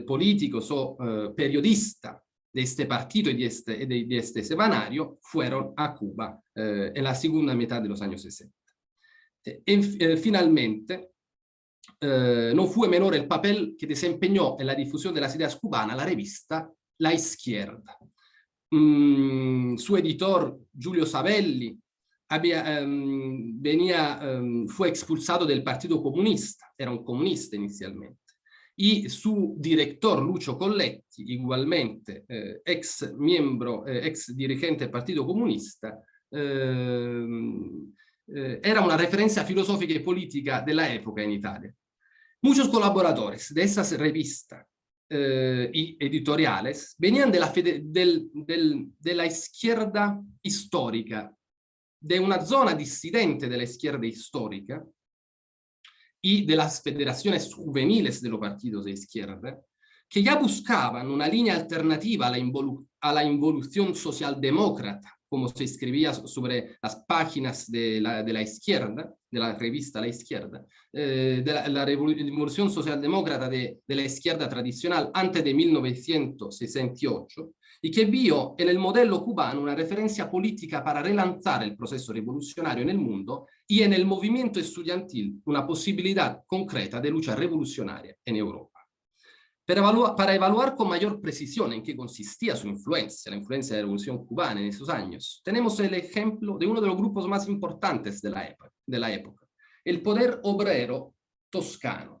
S4: políticos o periodistas de este partido y de este semanario fueron a Cuba en la segunda mitad de los años 60. Finalmente, no fue menor el papel que desempeñó en la difusión de las ideas cubanas la revista La Izquierda. Su editor, Giulio Savelli, fue expulsado del Partido Comunista, era un comunista inicialmente, y su director, Lucio Colletti, igualmente ex dirigente del Partido Comunista, era una referencia filosófica y política de la época en Italia. Muchos colaboradores de esas revistas y editoriales venían de la izquierda histórica, de una zona disidente de la izquierda histórica y de las federaciones juveniles de los partidos de izquierda, que ya buscaban una línea alternativa a la involución socialdemócrata, como se escribía sobre las páginas de la izquierda, de la revista La Izquierda, de la revolución socialdemócrata de la izquierda tradicional antes de 1968, y que vio en el modelo cubano una referencia política para relanzar el proceso revolucionario en el mundo y en el movimiento estudiantil una posibilidad concreta de lucha revolucionaria en Europa. Para evaluar con mayor precisión en qué consistía su influencia, la influencia de la Revolución cubana en esos años, tenemos el ejemplo de uno de los grupos más importantes de la época, el Poder Obrero Toscano.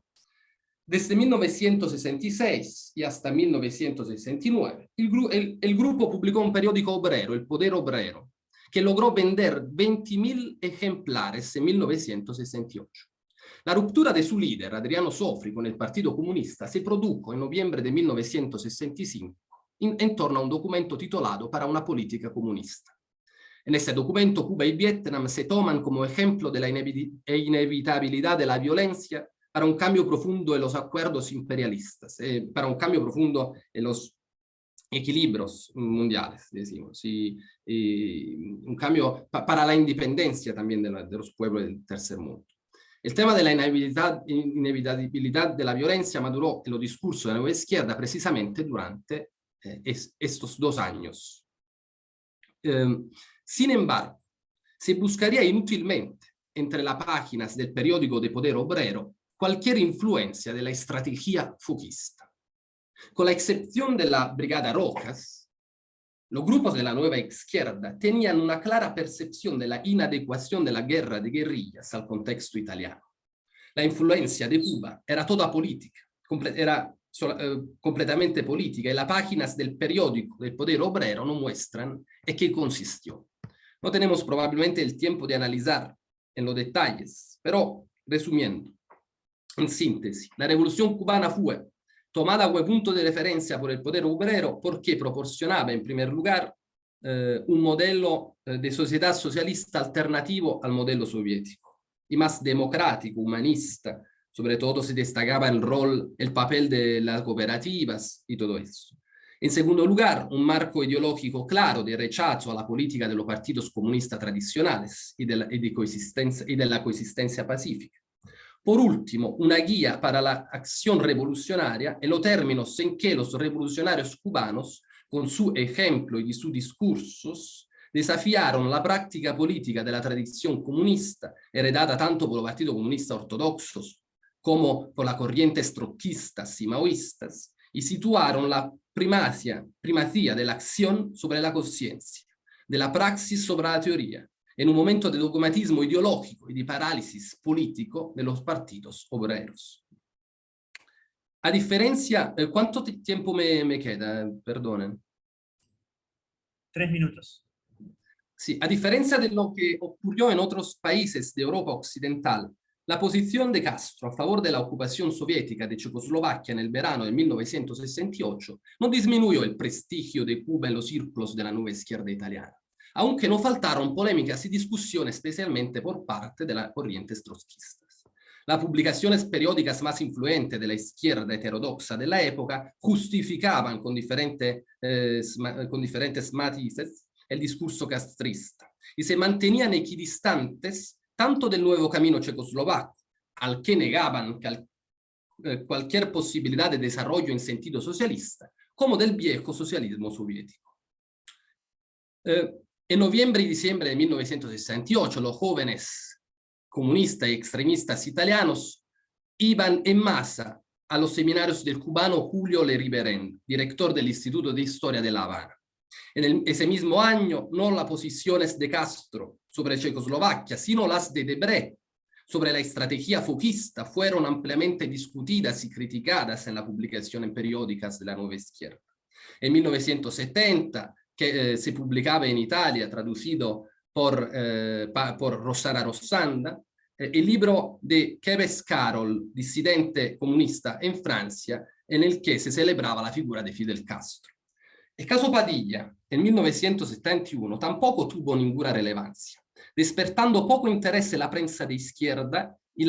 S4: Desde 1966 y hasta 1969, el grupo publicó un periódico obrero, El Poder Obrero, que logró vender 20.000 ejemplares en 1968. La ruptura de su líder, Adriano Sofri, con el Partido Comunista se produjo en noviembre de 1965 en torno a un documento titulado Para una política comunista. En este documento, Cuba y Vietnam se toman como ejemplo de la inevitabilidad de la violencia para un cambio profundo en los acuerdos imperialistas, para un cambio profundo en los equilibrios mundiales, decimos, y un cambio para la independencia también de los pueblos del tercer mundo. El tema de la inevitabilidad de la violencia maduró en los discursos de la nueva izquierda precisamente durante estos 2 años. Sin embargo, se buscaría inútilmente entre las páginas del periódico de Poder Obrero cualquier influencia de la estrategia foquista. Con la excepción de la Brigada Rojas, los grupos de la nueva izquierda tenían una clara percepción de la inadecuación de la guerra de guerrillas al contexto italiano. La influencia de Cuba era toda política, completamente política, y las páginas del periódico del Poder Obrero no muestran en qué consistió. No tenemos probablemente el tiempo de analizar en los detalles, pero resumiendo, en síntesis, la revolución cubana fue tomada como punto de referencia por el Poder Obrero porque proporcionaba, en primer lugar, un modelo de sociedad socialista alternativo al modelo soviético y más democrático, humanista. Sobre todo se destacaba el papel de las cooperativas y todo eso. En segundo lugar, un marco ideológico claro de rechazo a la política de los partidos comunistas tradicionales y de la coexistencia pacífica. Por último, una guía para la acción revolucionaria en los términos en que los revolucionarios cubanos, con su ejemplo y sus discursos, desafiaron la práctica política de la tradición comunista, heredada tanto por los partidos comunistas ortodoxos como por las corrientes trotskistas y maoístas, y situaron la primacía de la acción sobre la conciencia, de la praxis sobre la teoría, en un momento de dogmatismo ideológico y de parálisis político de los partidos obreros. A diferencia, ¿cuánto tiempo me queda? Perdonen.
S2: 3 minutos.
S4: Sí, a diferencia de lo que ocurrió en otros países de Europa occidental, la posición de Castro a favor de la ocupación soviética de Checoslovaquia en el verano de 1968 no disminuyó el prestigio de Cuba en los círculos de la nueva izquierda italiana, aunque no faltaron polémicas y discusiones especialmente por parte de las corrientes trotskistas. Las publicaciones periódicas más influyentes de la izquierda heterodoxa de la época justificaban con diferentes matices el discurso castrista y se mantenían equidistantes tanto del nuevo camino checoslovaco, al que negaban cualquier posibilidad de desarrollo en sentido socialista, como del viejo socialismo soviético. En noviembre y diciembre de 1968, los jóvenes comunistas y extremistas italianos iban en masa a los seminarios del cubano Julio Leriverén, director del Instituto de Historia de La Habana. Ese mismo año, no las posiciones de Castro sobre Checoslovaquia, sino las de Debré sobre la estrategia foquista fueron ampliamente discutidas y criticadas en las publicaciones periódicas de la nueva izquierda. En 1970, que se publicaba en Italia, traducido por Rossana Rossanda, el libro de Keves Carol, disidente comunista en Francia, en el que se celebraba la figura de Fidel Castro. El caso Padilla, en 1971, tampoco tuvo ninguna relevancia, despertando poco interés en la prensa de izquierda y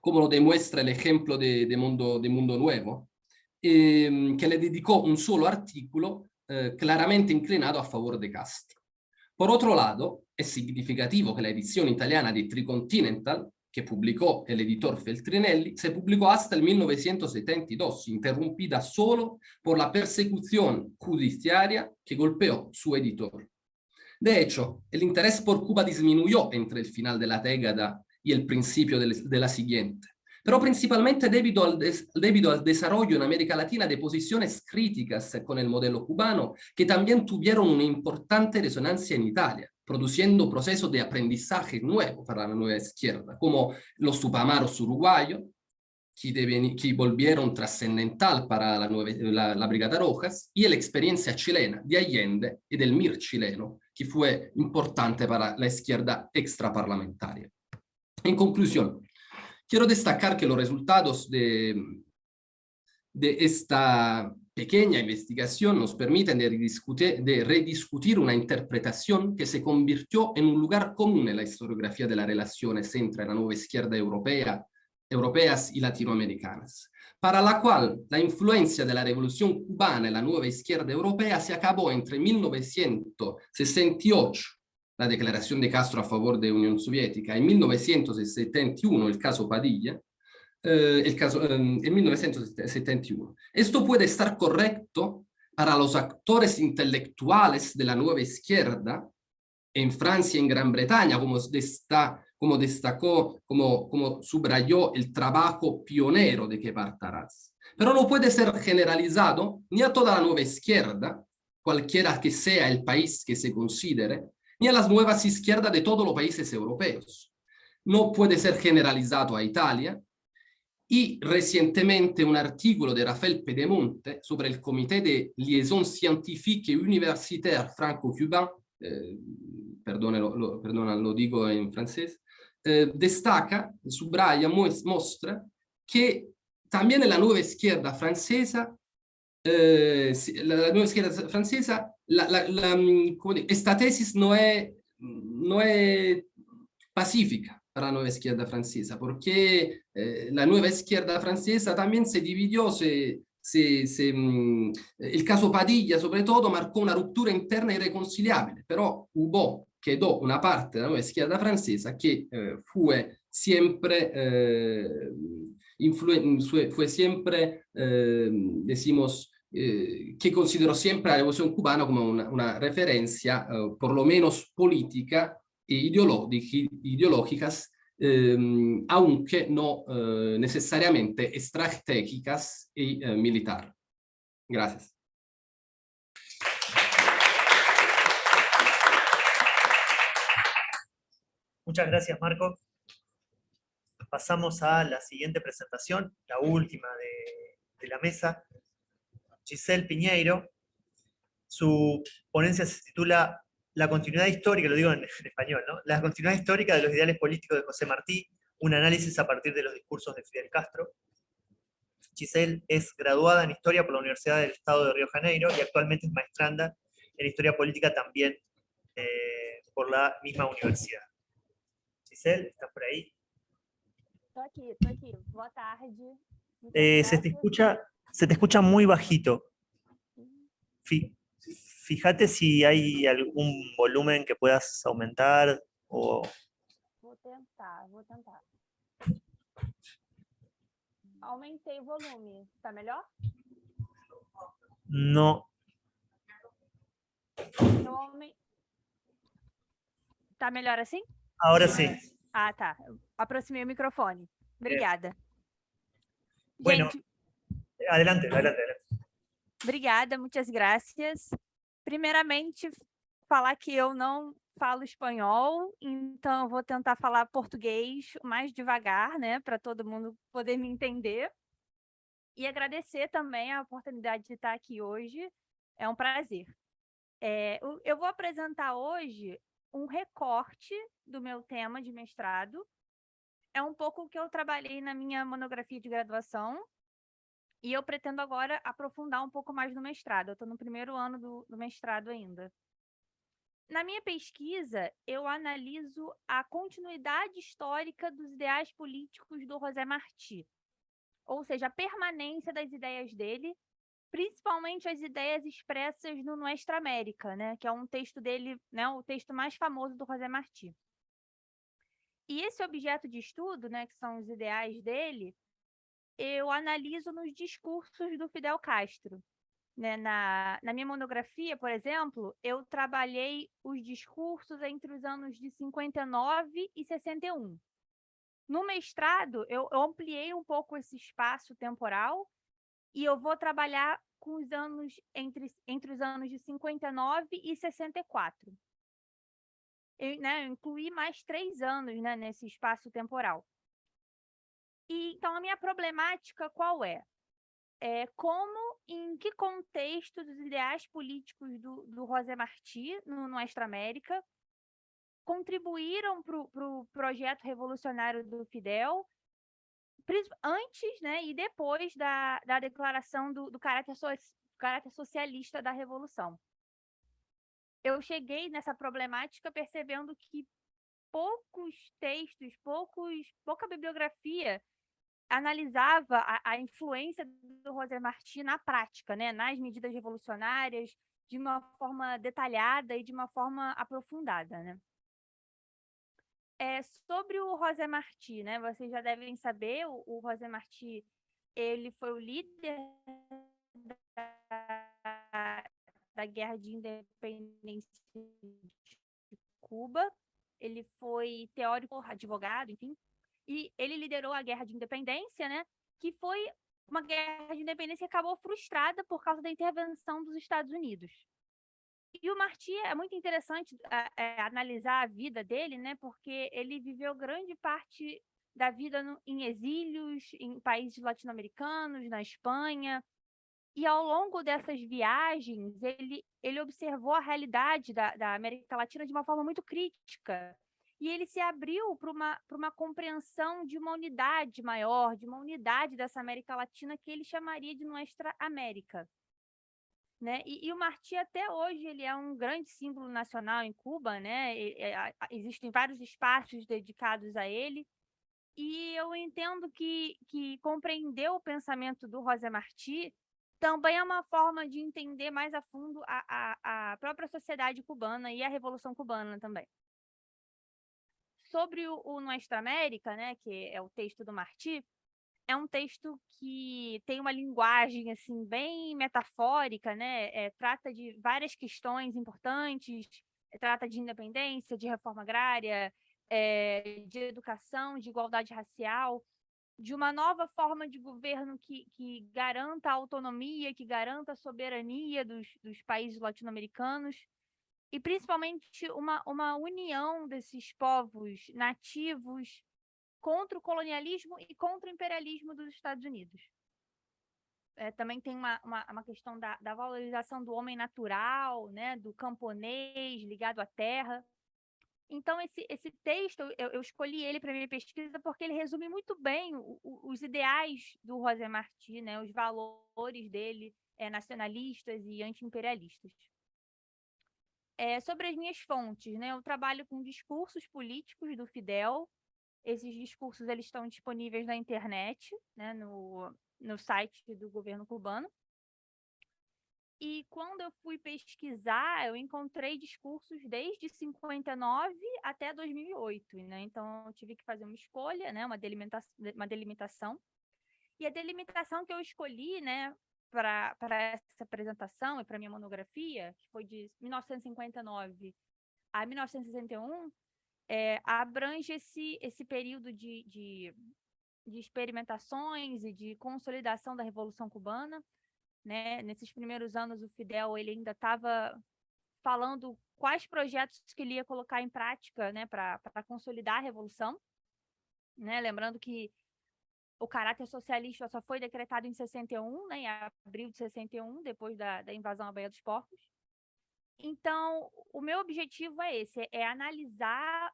S4: como lo demuestra el ejemplo de Mundo Nuevo, que le dedicó un solo artículo claramente inclinado a favor de Castro. Por otro lado, es significativo que la edición italiana de Tricontinental, que publicó el editor Feltrinelli, se publicó hasta el 1972, interrumpida solo por la persecución judiciaria que golpeó su editor. De hecho, el interés por Cuba disminuyó entre el final de la década y el principio de la siguiente, pero principalmente debido al desarrollo en América Latina de posiciones críticas con el modelo cubano, que también tuvieron una importante resonancia en Italia, produciendo procesos de aprendizaje nuevo para la nueva izquierda, como los Tupamaros uruguayos, que volvieron trascendental para la Brigada Rojas, y la experiencia chilena de Allende y del MIR chileno, que fue importante para la izquierda extraparlamentaria. En conclusión, quiero destacar que los resultados de esta pequeña investigación nos permite de rediscutir una interpretación que se convirtió en un lugar común en la historiografía de las relaciones entre la nueva izquierda europeas y latinoamericanas, para la cual la influencia de la revolución cubana en la nueva izquierda europea se acabó entre 1968, la declaración de Castro a favor de Unión Soviética, y 1971, el caso Padilla, en 1971. Esto puede estar correcto para los actores intelectuales de la nueva izquierda en Francia y en Gran Bretaña, como destacó, como subrayó el trabajo pionero de Kepa Taraz. Pero no puede ser generalizado ni a toda la nueva izquierda, cualquiera que sea el país que se considere, ni a las nuevas izquierdas de todos los países europeos. No puede ser generalizado a Italia. Y recientemente un artículo de Rafael Pedemonte sobre el Comité de Liaison Scientifique et Universitaire Franco-Cubain, perdona, lo digo en francés, destaca, subraya, muestra que también en la nueva izquierda francesa, esta tesis no es pacífica para la nueva izquierda francesa, porque la nueva izquierda francesa también se dividió, el caso Padilla sobre todo marcó una ruptura interna irreconciliable, pero quedó una parte de la nueva izquierda francesa que fue siempre, decimos, que consideró siempre la revolución cubana como una referencia, por lo menos política, ideológicas, aunque no necesariamente estratégicas y militar. Gracias.
S2: Muchas gracias, Marco. Pasamos a la siguiente presentación, la última de la mesa. Giselle Piñeiro. Su ponencia se titula La continuidad histórica, lo digo en español, ¿no? La continuidad histórica de los ideales políticos de José Martí, un análisis a partir de los discursos de Fidel Castro. Giselle es graduada en Historia por la Universidad del Estado de Río de Janeiro y actualmente es maestranda en Historia Política también por la misma universidad. Giselle, ¿estás por ahí?
S5: Tô aqui. Boa tarde.
S2: Se te escucha muy bajito. Fíjate si hay algún volumen que puedas aumentar o...
S5: Vou tentar. Aumentei o volume. Tá melhor?
S2: No.
S5: Tá melhor assim?
S2: Ahora sí.
S5: Ah, tá. Eu aproximei o microfone. Obrigada.
S2: Bueno,
S5: Gente,
S2: adelante.
S5: obrigada, muitas graças. Primeiramente, falar que eu não falo espanhol, então eu vou tentar falar português mais devagar, né, para todo mundo poder me entender. E agradecer também a oportunidade de estar aqui hoje. É um prazer. Eu vou apresentar hoje um recorte do meu tema de mestrado. É um pouco o que eu trabalhei na minha monografia de graduação. E eu pretendo agora aprofundar um pouco mais no mestrado. Eu estou no primeiro ano do mestrado ainda. Na minha pesquisa, eu analiso a continuidade histórica dos ideais políticos do José Martí. Ou seja, a permanência das ideias dele, principalmente as ideias expressas no Nuestra América, né, que é um texto dele, né, o texto mais famoso do José Martí. E esse objeto de estudo, né, que são os ideais dele, eu analiso nos discursos do Fidel Castro. Né? Na minha monografia, por exemplo, eu trabalhei os discursos entre os anos de 59 e 61. No mestrado, eu ampliei um pouco esse espaço temporal e eu vou trabalhar com os anos entre os anos de 59 e 64. Eu incluí mais 3 anos, né, nesse espaço temporal. Então, a minha problemática qual é? Em que contexto os ideais políticos do José Martí, no Nuestra América, contribuíram para o projeto revolucionário do Fidel, antes, né, e depois da declaração do caráter caráter socialista da Revolução. Eu cheguei nessa problemática percebendo que poucos textos, pouca bibliografia analisava a influência do José Martí na prática, né, nas medidas revolucionárias, de uma forma detalhada e de uma forma aprofundada, né? Sobre o José Martí, né, vocês já devem saber, o José Martí, ele foi o líder da Guerra de Independência de Cuba, ele foi teórico, advogado, enfim, e ele liderou a Guerra de Independência, né, que foi uma guerra de independência que acabou frustrada por causa da intervenção dos Estados Unidos. E o Martí é muito interessante analisar a vida dele, né, porque ele viveu grande parte da vida em exílios, em países latino-americanos, na Espanha, e ao longo dessas viagens, ele observou a realidade da América Latina de uma forma muito crítica. E ele se abriu para uma compreensão de uma unidade maior, de uma unidade dessa América Latina que ele chamaria de Nuestra América. Né? E o Martí, até hoje, ele é um grande símbolo nacional em Cuba, né? Existem vários espaços dedicados a ele. E eu entendo que compreender o pensamento do José Martí também é uma forma de entender mais a fundo a própria sociedade cubana e a Revolução Cubana também. Sobre o Nuestra América, né, que é o texto do Martí, é um texto que tem uma linguagem assim bem metafórica, né? Trata de várias questões importantes, trata de independência, de reforma agrária, de educação, de igualdade racial, de uma nova forma de governo que garanta a autonomia, que garanta a soberania dos países latino-americanos, e principalmente uma união desses povos nativos contra o colonialismo e contra o imperialismo dos Estados Unidos. Também tem uma questão da valorização do homem natural, né, do camponês ligado à terra. Então, esse texto, eu escolhi ele para minha pesquisa porque ele resume muito bem os ideais do José Martí, né, os valores dele nacionalistas e anti-imperialistas. Sobre as minhas fontes, né, eu trabalho com discursos políticos do Fidel. Esses discursos eles estão disponíveis na internet, né, no site do governo cubano. E quando eu fui pesquisar, eu encontrei discursos desde 59 até 2008, né? Então, eu tive que fazer uma escolha, né, uma delimitação. E a delimitação que eu escolhi, né, para essa apresentação e para minha monografia, que foi de 1959 a 1961, abrange esse período de experimentações e de consolidação da Revolução Cubana, né? Nesses primeiros anos, o Fidel ele ainda estava falando quais projetos que ele ia colocar em prática, né, para consolidar a Revolução. Né? Lembrando que o caráter socialista só foi decretado em 61, né, em abril de 61, depois da invasão à Baía dos Porcos. Então, o meu objetivo é esse, analisar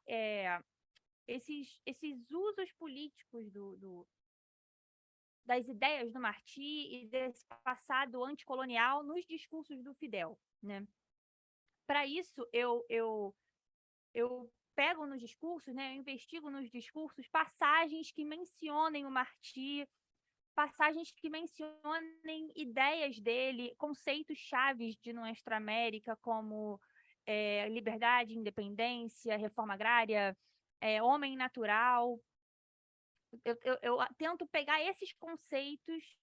S5: esses usos políticos das ideias do Martí e desse passado anticolonial nos discursos do Fidel, né? Para isso, eu pego nos discursos, né, eu investigo nos discursos passagens que mencionem o Martí, passagens que mencionem ideias dele, conceitos chaves de Nuestra América, como liberdade, independência, reforma agrária, homem natural. Eu tento pegar esses conceitos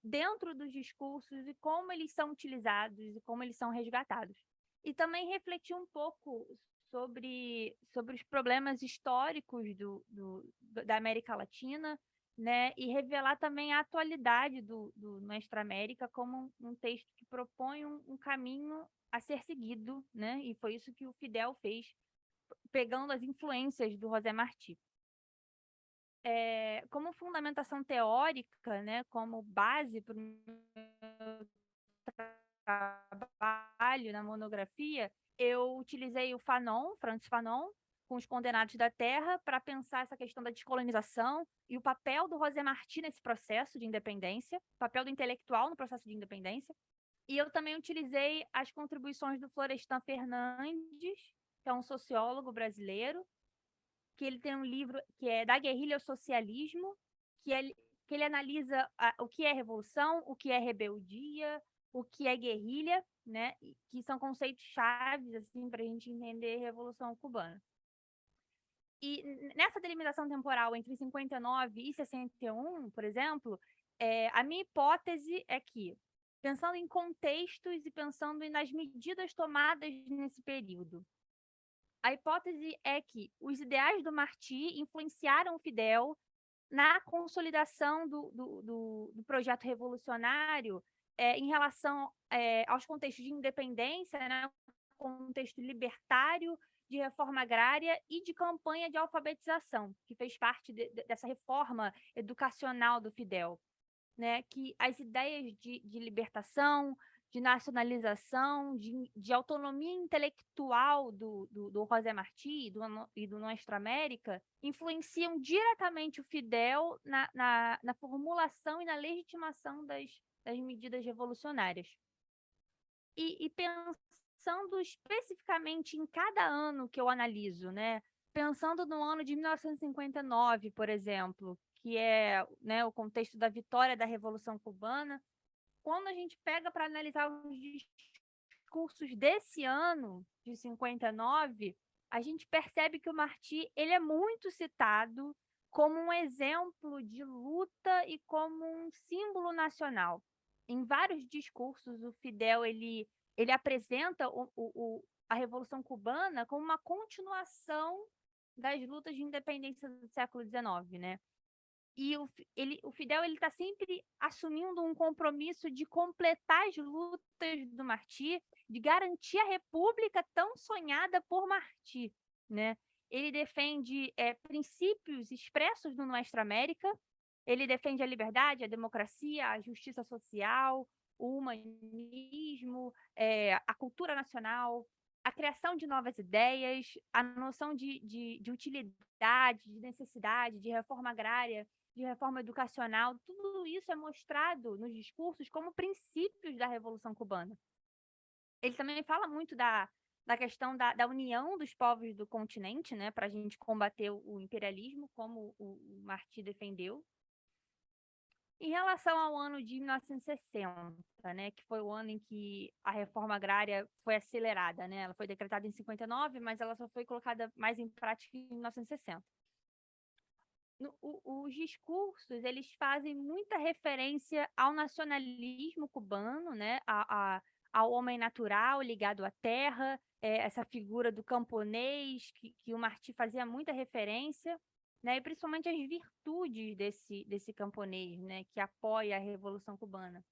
S5: dentro dos discursos e como eles são utilizados e como eles são resgatados. E também refletir um pouco sobre os problemas históricos da América Latina, né? E revelar também a atualidade do Nuestra América como um texto que propõe um caminho a ser seguido, né? E foi isso que o Fidel fez, pegando as influências do José Martí. Como fundamentação teórica, né, como base para o meu trabalho na monografia, eu utilizei o Fanon, Francis Fanon, com Os Condenados da Terra, para pensar essa questão da descolonização e o papel do José Martí nesse processo de independência, o papel do intelectual no processo de independência. E eu também utilizei as contribuições do Florestan Fernandes, que é um sociólogo brasileiro, que ele tem um livro que é Da Guerrilha ao Socialismo, que ele analisa o que é revolução, o que é rebeldia, o que é guerrilha, né? Que são conceitos chaves assim, para a gente entender a Revolução Cubana. E nessa delimitação temporal entre 59 e 61, por exemplo, a minha hipótese é que, pensando em contextos e pensando nas medidas tomadas nesse período, a hipótese é que os ideais do Martí influenciaram o Fidel na consolidação do projeto revolucionário em relação aos contextos de independência, né, contexto libertário, de reforma agrária e de campanha de alfabetização, que fez parte dessa reforma educacional do Fidel, né, que as ideias de libertação, de nacionalização, de autonomia intelectual do José Martí e do Nuestra América influenciam diretamente o Fidel na formulação e na legitimação das medidas revolucionárias. E pensando especificamente em cada ano que eu analiso, né, pensando no ano de 1959, por exemplo, que é, né, o contexto da vitória da Revolução Cubana, quando a gente pega para analisar os discursos desse ano, de 59, a gente percebe que o Martí ele é muito citado como um exemplo de luta e como um símbolo nacional. Em vários discursos, o Fidel ele apresenta a Revolução Cubana como uma continuação das lutas de independência do século XIX, né? E o Fidel está sempre assumindo um compromisso de completar as lutas do Martí, de garantir a república tão sonhada por Martí, né? Ele defende princípios expressos no Nuestra América, ele defende a liberdade, a democracia, a justiça social, o humanismo, a cultura nacional, a criação de novas ideias, a noção de utilidade, de necessidade, de reforma agrária, de reforma educacional, tudo isso é mostrado nos discursos como princípios da Revolução Cubana. Ele também fala muito da questão da união dos povos do continente, né, para a gente combater o imperialismo, como o Martí defendeu. Em relação ao ano de 1960, né, que foi o ano em que a reforma agrária foi acelerada, né, ela foi decretada em 59, mas ela só foi colocada mais em prática em 1960. Os discursos eles fazem muita referência ao nacionalismo cubano, né, ao homem natural ligado à terra, essa figura do camponês que o Martí fazia muita referência, né, e principalmente as virtudes desse camponês, né, que apoia a Revolução Cubana.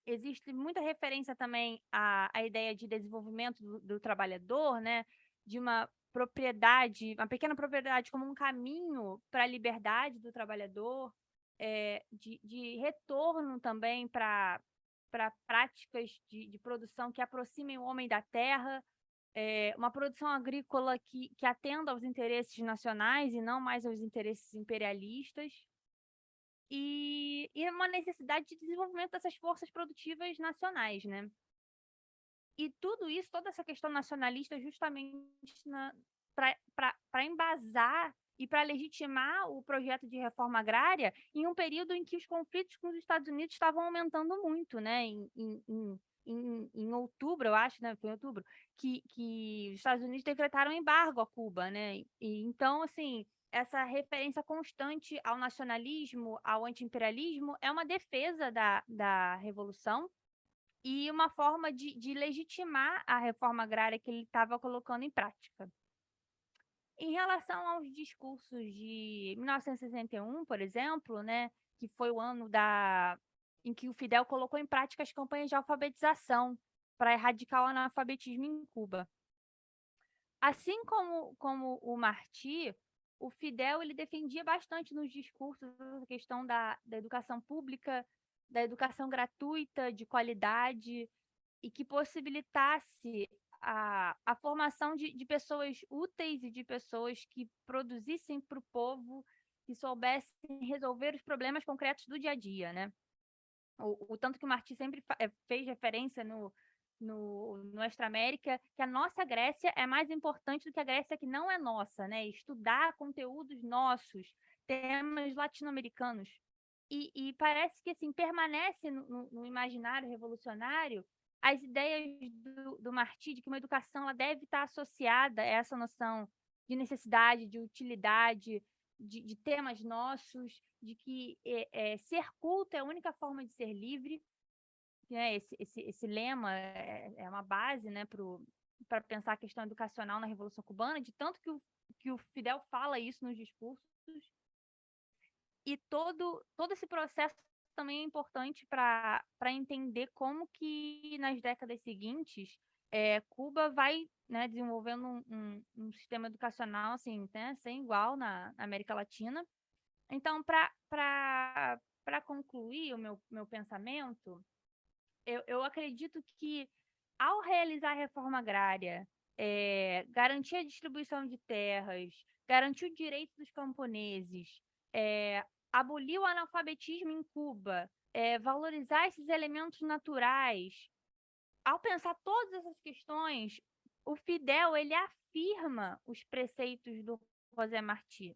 S5: Existe muita referência também à ideia de desenvolvimento do trabalhador, né, de uma propriedade, uma pequena propriedade como um caminho para a liberdade do trabalhador, de retorno também para práticas de produção que aproximem o homem da terra, uma produção agrícola que atenda aos interesses nacionais e não mais aos interesses imperialistas, e uma necessidade de desenvolvimento dessas forças produtivas nacionais, né? E tudo isso, toda essa questão nacionalista, justamente para embasar e para legitimar o projeto de reforma agrária em um período em que os conflitos com os Estados Unidos estavam aumentando muito, né? Em outubro, eu acho, né? Foi em outubro, que os Estados Unidos decretaram embargo a Cuba, né? E então, assim, essa referência constante ao nacionalismo, ao anti-imperialismo, é uma defesa da Revolução e uma forma de legitimar a reforma agrária que ele estava colocando em prática. Em relação aos discursos de 1961, por exemplo, né, que foi o ano em que o Fidel colocou em prática as campanhas de alfabetização para erradicar o analfabetismo em Cuba. Assim como o Martí, o Fidel ele defendia bastante nos discursos a questão da educação pública, da educação gratuita, de qualidade, e que possibilitasse a formação de pessoas úteis e de pessoas que produzissem para o povo, que soubessem resolver os problemas concretos do dia a dia, né? o tanto que o Martí sempre fez referência no Nuestra América, que a nossa Grécia é mais importante do que a Grécia que não é nossa, né? Estudar conteúdos nossos, temas latino-americanos. E parece que assim, permanece no imaginário revolucionário as ideias do Martí de que uma educação ela deve estar associada a essa noção de necessidade, de utilidade, de temas nossos, de que ser culto é a única forma de ser livre. Né? Esse lema é uma base, né, para pensar a questão educacional na Revolução Cubana, de tanto que o Fidel fala isso nos discursos. E todo esse processo também é importante para entender como que nas décadas seguintes Cuba vai, né, desenvolvendo um sistema educacional assim, né, sem igual na América Latina. Então, para concluir o meu pensamento, eu acredito que, ao realizar a reforma agrária, garantir a distribuição de terras, garantir o direito dos camponeses, abolir o analfabetismo em Cuba, valorizar esses elementos naturais, ao pensar todas essas questões, o Fidel ele afirma os preceitos do José Martí.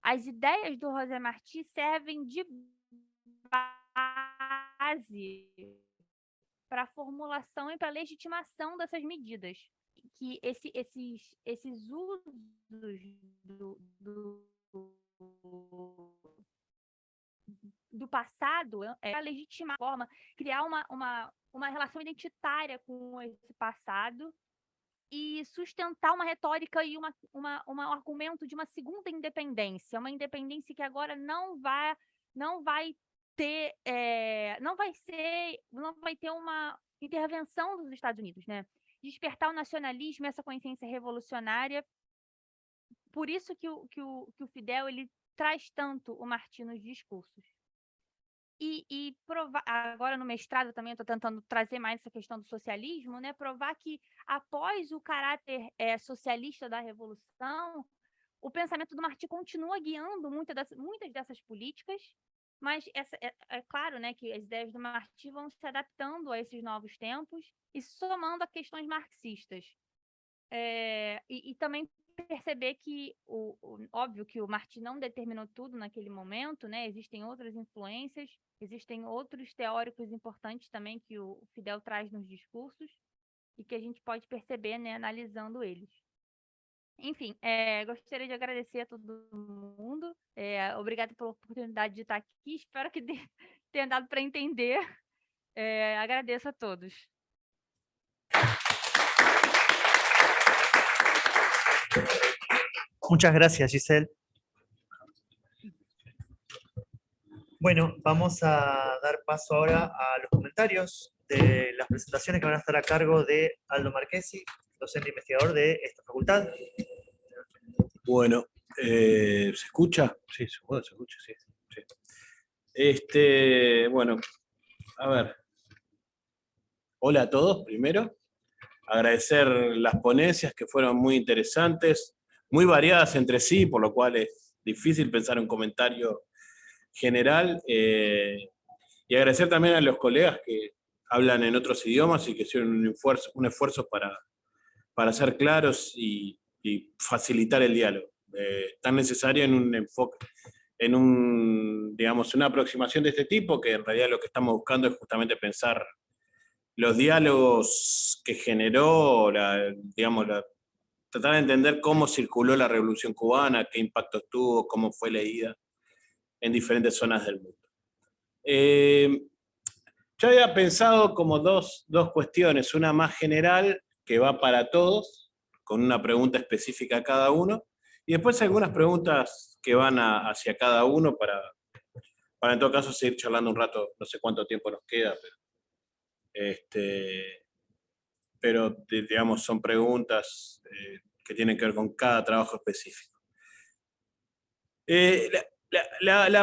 S5: As ideias do José Martí servem de base para a formulação e para a legitimação dessas medidas. Que esses usos do passado para legitimar a forma, criar uma relação identitária com esse passado e sustentar uma retórica e um argumento de uma segunda independência, uma independência que agora não vai ter uma intervenção dos Estados Unidos, né? Despertar o nacionalismo, essa consciência revolucionária. Por isso que o Fidel ele traz tanto o Martí nos discursos. E provar, agora no mestrado também estou tentando trazer mais essa questão do socialismo, né? Provar que após o caráter socialista da Revolução, o pensamento do Martí continua guiando muitas dessas políticas, mas é claro, né, que as ideias do Martí vão se adaptando a esses novos tempos e somando a questões marxistas. E também perceber que, óbvio que o Martí não determinou tudo naquele momento, né? Existem outras influências, existem outros teóricos importantes também que o Fidel traz nos discursos e que a gente pode perceber, né, analisando eles. Enfim, gostaria de agradecer a todo mundo. Obrigada pela oportunidade de estar aqui. Espero que tenha dado para entender. Agradeço a todos.
S2: Muchas gracias, Giselle. Bueno, vamos a dar paso ahora a los comentarios de las presentaciones que van a estar a cargo de Aldo Marchesi, docente investigador de esta facultad.
S6: Bueno, ¿se escucha? Sí, se escucha, sí. Bueno, a ver. Hola a todos, primero. Agradecer las ponencias que fueron muy interesantes, muy variadas entre sí, por lo cual es difícil pensar un comentario general. Y agradecer también a los colegas que hablan en otros idiomas y que hicieron un esfuerzo para ser claros y facilitar el diálogo. Tan necesario en un enfoque, digamos, una aproximación de este tipo, que en realidad lo que estamos buscando es justamente pensar los diálogos que generó, tratar de entender cómo circuló la Revolución Cubana, qué impactos tuvo, cómo fue leída en diferentes zonas del mundo. Yo había pensado como dos cuestiones, una más general, que va para todos, con una pregunta específica a cada uno, y después algunas preguntas que van hacia cada uno para en todo caso seguir charlando un rato, no sé cuánto tiempo nos queda, pero digamos, son preguntas que tienen que ver con cada trabajo específico. El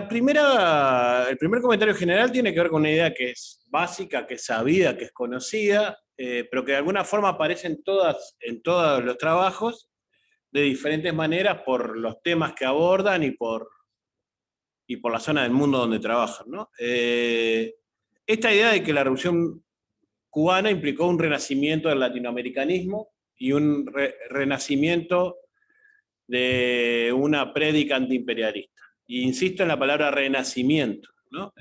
S6: primer comentario general tiene que ver con una idea que es básica, que es sabida, que es conocida, pero que de alguna forma aparece en todos los trabajos de diferentes maneras por los temas que abordan y por la zona del mundo donde trabajan, ¿no? esta idea de que la Revolución Cubana implicó un renacimiento del latinoamericanismo y un renacimiento de una prédica antiimperialista. Y insisto en la palabra renacimiento, ¿no?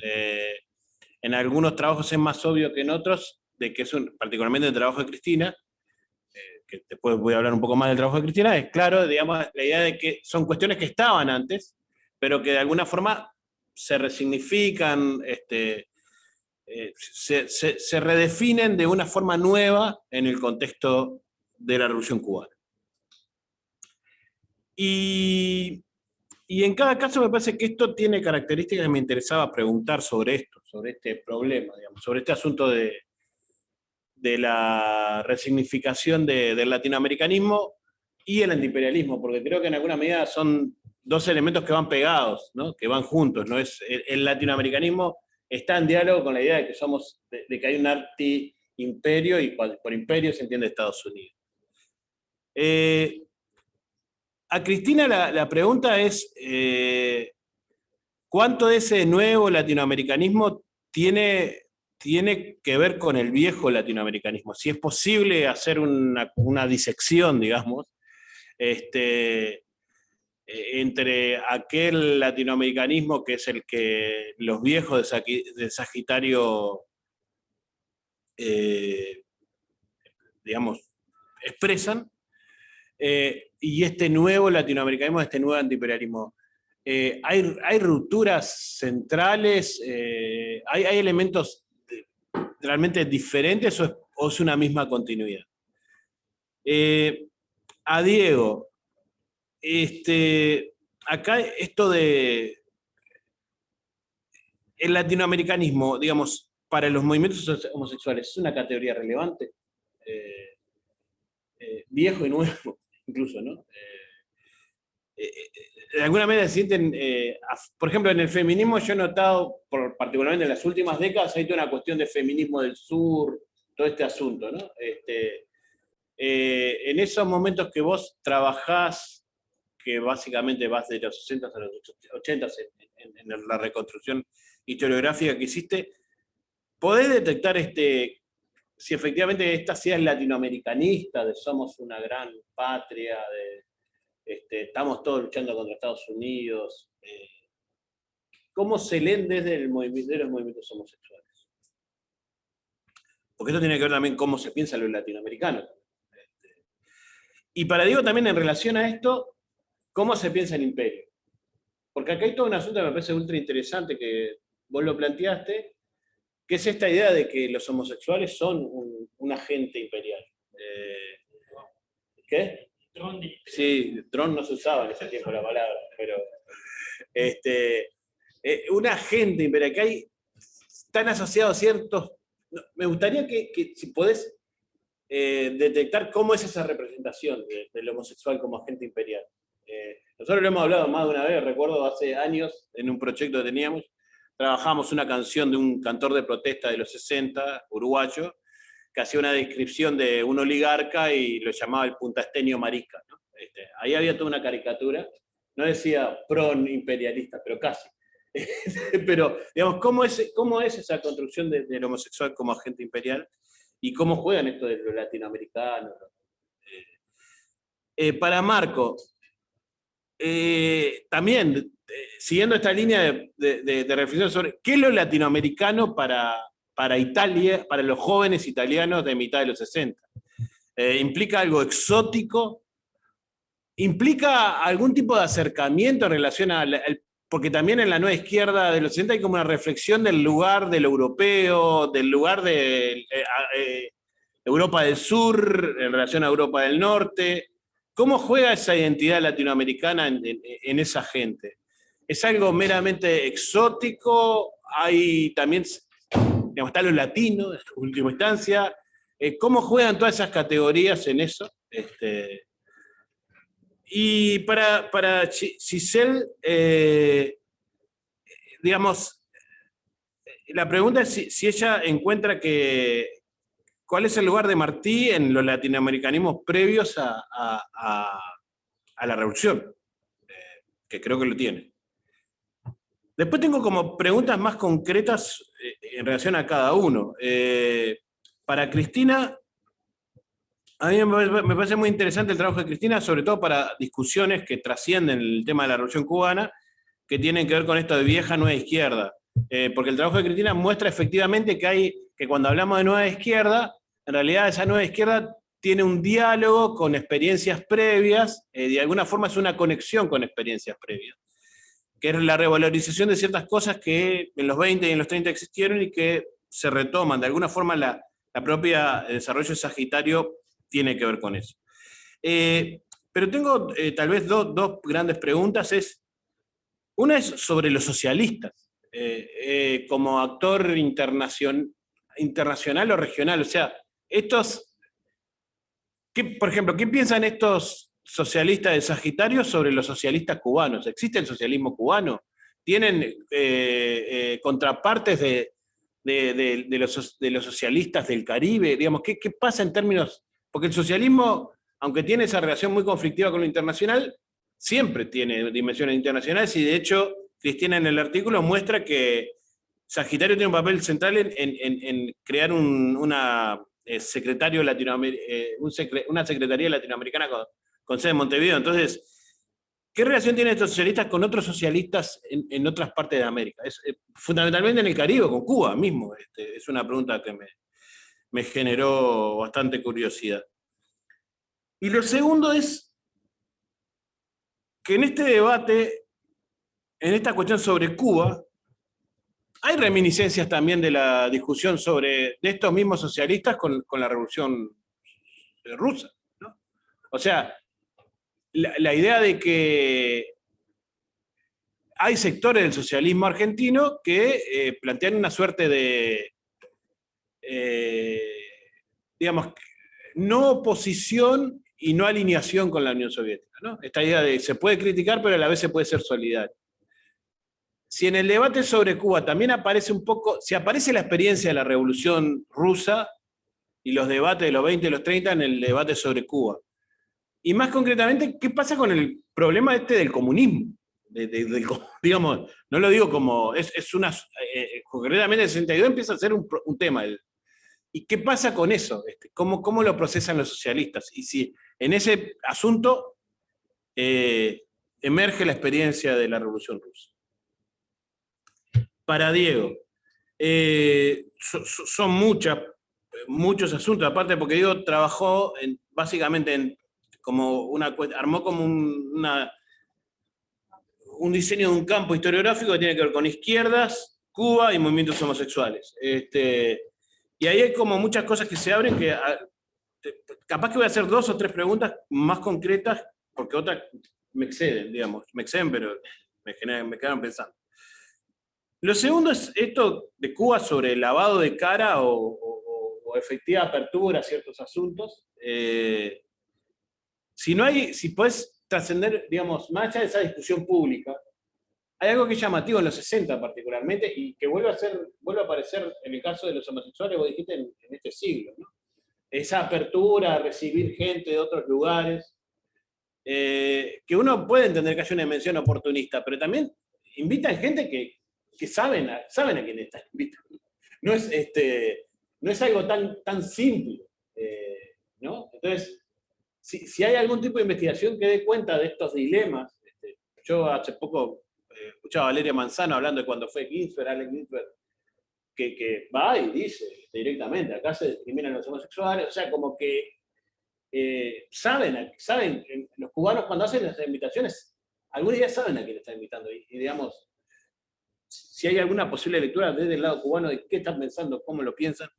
S6: En algunos trabajos es más obvio que en otros, de que es particularmente el trabajo de Cristina, que después voy a hablar un poco más del trabajo de Cristina, es claro, digamos, la idea de que son cuestiones que estaban antes, pero que de alguna forma se resignifican, se redefinen de una forma nueva en el contexto de la Revolución Cubana. Y en cada caso me parece que esto tiene características que me interesaba preguntar sobre esto, sobre este problema, digamos, sobre este asunto de la resignificación del latinoamericanismo y el antiimperialismo, porque creo que en alguna medida son dos elementos que van pegados, ¿no? Que van juntos, ¿no? El latinoamericanismo está en diálogo con la idea de que de que hay un anti-imperio, y por imperio se entiende Estados Unidos. A Cristina la pregunta es, ¿cuánto de ese nuevo latinoamericanismo tiene que ver con el viejo latinoamericanismo? Si es posible hacer una disección, digamos, entre aquel latinoamericanismo que es el que los viejos de Sagitario, digamos, expresan, y este nuevo latinoamericanismo, este nuevo antiimperialismo. ¿Hay rupturas centrales? ¿Hay elementos realmente diferentes o es una misma continuidad? A Diego, acá esto de el latinoamericanismo, digamos, para los movimientos homosexuales, ¿es una categoría relevante? Viejo y nuevo, incluso, ¿no? De alguna manera se sienten, por ejemplo, en el feminismo yo he notado, particularmente en las últimas décadas, hay toda una cuestión de feminismo del sur, todo este asunto, ¿no? En esos momentos que vos trabajás, que básicamente vas de los 60 a los 80 en la reconstrucción historiográfica que hiciste, ¿podés detectar si efectivamente esta sea latinoamericanista, de somos una gran patria, de estamos todos luchando contra Estados Unidos? ¿Cómo se leen desde los movimientos homosexuales? Porque esto tiene que ver también cómo se piensa lo latinoamericano. Y para Diego también en relación a esto, ¿cómo se piensa el imperio? Porque acá hay todo un asunto que me parece ultra interesante, que vos lo planteaste, que es esta idea de que los homosexuales son un agente imperial. ¿Qué? Sí, dron no se usaba en ese tiempo la palabra, pero un agente imperial, que están asociados ciertos... Me gustaría que si podés detectar cómo es esa representación del homosexual como agente imperial. Nosotros lo hemos hablado más de una vez, recuerdo hace años, en un proyecto que teníamos, trabajamos una canción de un cantor de protesta de los 60, uruguayo, que hacía una descripción de un oligarca y lo llamaba el puntasteño marica, ¿no? Ahí había toda una caricatura, no decía pro-imperialista, pero casi. Pero, digamos, ¿cómo es esa construcción del homosexual como agente imperial? ¿Y cómo juegan esto de los latinoamericanos? Para Marco, también, siguiendo esta línea de reflexión sobre qué es lo latinoamericano para Italia, para los jóvenes italianos de mitad de los 60. ¿Implica algo exótico? ¿Implica algún tipo de acercamiento en relación porque también en la nueva izquierda de los 60 hay como una reflexión del lugar del europeo, del lugar de Europa del Sur en relación a Europa del Norte? ¿Cómo juega esa identidad latinoamericana en esa gente? ¿Es algo meramente exótico? Hay también, digamos, están los latinos, en última instancia. ¿Cómo juegan todas esas categorías en eso? Y para Giselle, digamos, la pregunta es si ella encuentra ¿cuál es el lugar de Martí en los latinoamericanismos previos a la revolución? Que creo que lo tiene. Después tengo como preguntas más concretas en relación a cada uno. Para Cristina, a mí me parece muy interesante el trabajo de Cristina, sobre todo para discusiones que trascienden el tema de la Revolución Cubana, que tienen que ver con esto de vieja nueva izquierda. Porque el trabajo de Cristina muestra efectivamente que cuando hablamos de nueva izquierda, en realidad esa nueva izquierda tiene un diálogo con experiencias previas, de alguna forma es una conexión con experiencias previas, que es la revalorización de ciertas cosas que en los 20 y en los 30 existieron y que se retoman. De alguna forma la propia desarrollo de Sagitario tiene que ver con eso. Pero tengo tal vez dos grandes preguntas. Una es sobre los socialistas, como actor internacional o regional. O sea, por ejemplo, ¿qué piensan estos socialistas de Sagitario sobre los socialistas cubanos? ¿Existe el socialismo cubano? ¿Tienen contrapartes de los socialistas del Caribe? Digamos, ¿qué pasa en términos...? Porque el socialismo, aunque tiene esa relación muy conflictiva con lo internacional, siempre tiene dimensiones internacionales, y de hecho Cristina en el artículo muestra que Sagitario tiene un papel central en crear una secretaría latinoamericana con sede en Montevideo. Entonces, ¿qué relación tienen estos socialistas con otros socialistas en otras partes de América? Fundamentalmente en el Caribe, con Cuba mismo. Es una pregunta que me generó bastante curiosidad. Y lo segundo es que en este debate, en esta cuestión sobre Cuba, hay reminiscencias también de la discusión de estos mismos socialistas con la Revolución Rusa, ¿no? O sea, la idea de que hay sectores del socialismo argentino que plantean una suerte de, digamos, no oposición y no alineación con la Unión Soviética, ¿no? Esta idea de se puede criticar, pero a la vez se puede ser solidario. Si en el debate sobre Cuba también aparece un poco, si aparece la experiencia de la Revolución Rusa y los debates de los 20 y los 30 en el debate sobre Cuba, y más concretamente, ¿qué pasa con el problema del comunismo? Digamos, no lo digo como, concretamente el 62 empieza a ser un tema. ¿Y qué pasa con eso? ¿Cómo lo procesan los socialistas? Y si en ese asunto emerge la experiencia de la Revolución Rusa. Para Diego, son muchos asuntos, aparte porque Diego trabajó básicamente armó como un diseño de un campo historiográfico que tiene que ver con izquierdas, Cuba y movimientos homosexuales. Y ahí hay como muchas cosas que se abren que capaz que voy a hacer 2 o 3 preguntas más concretas, porque otras me exceden, pero me quedaron pensando. Lo segundo es esto de Cuba sobre el lavado de cara o efectiva apertura a ciertos asuntos. Si puedes trascender, digamos, más allá de esa discusión pública, hay algo que es llamativo en los 60 particularmente, y que vuelve a aparecer en el caso de los homosexuales, vos dijiste, en este siglo, ¿no? Esa apertura a recibir gente de otros lugares, que uno puede entender que hay una dimensión oportunista, pero también invitan gente que saben a quién están invitando. No es algo tan simple, ¿no? Entonces, si hay algún tipo de investigación que dé cuenta de estos dilemas, yo hace poco escuchaba a Valeria Manzano hablando de cuando fue Allen Ginsberg, que va y dice directamente, acá se discriminan los homosexuales, o sea, como que saben, los cubanos cuando hacen las invitaciones, algunos ya saben a quién están invitando, y digamos, si hay alguna posible lectura desde el lado cubano de qué están pensando, cómo lo piensan.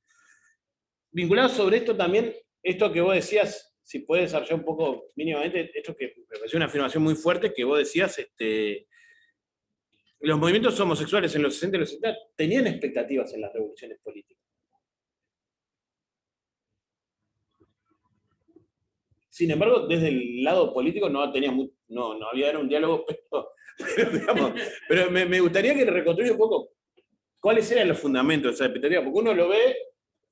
S6: Vinculado sobre esto también, esto que vos decías, si puedes desarrollar un poco mínimamente, esto que me pareció una afirmación muy fuerte, que vos decías, los movimientos homosexuales en los 60 y los 70 tenían expectativas en las revoluciones políticas. Sin embargo, desde el lado político no había un diálogo, pero me gustaría que reconstruya un poco cuáles eran los fundamentos de esa expectativa, porque uno lo ve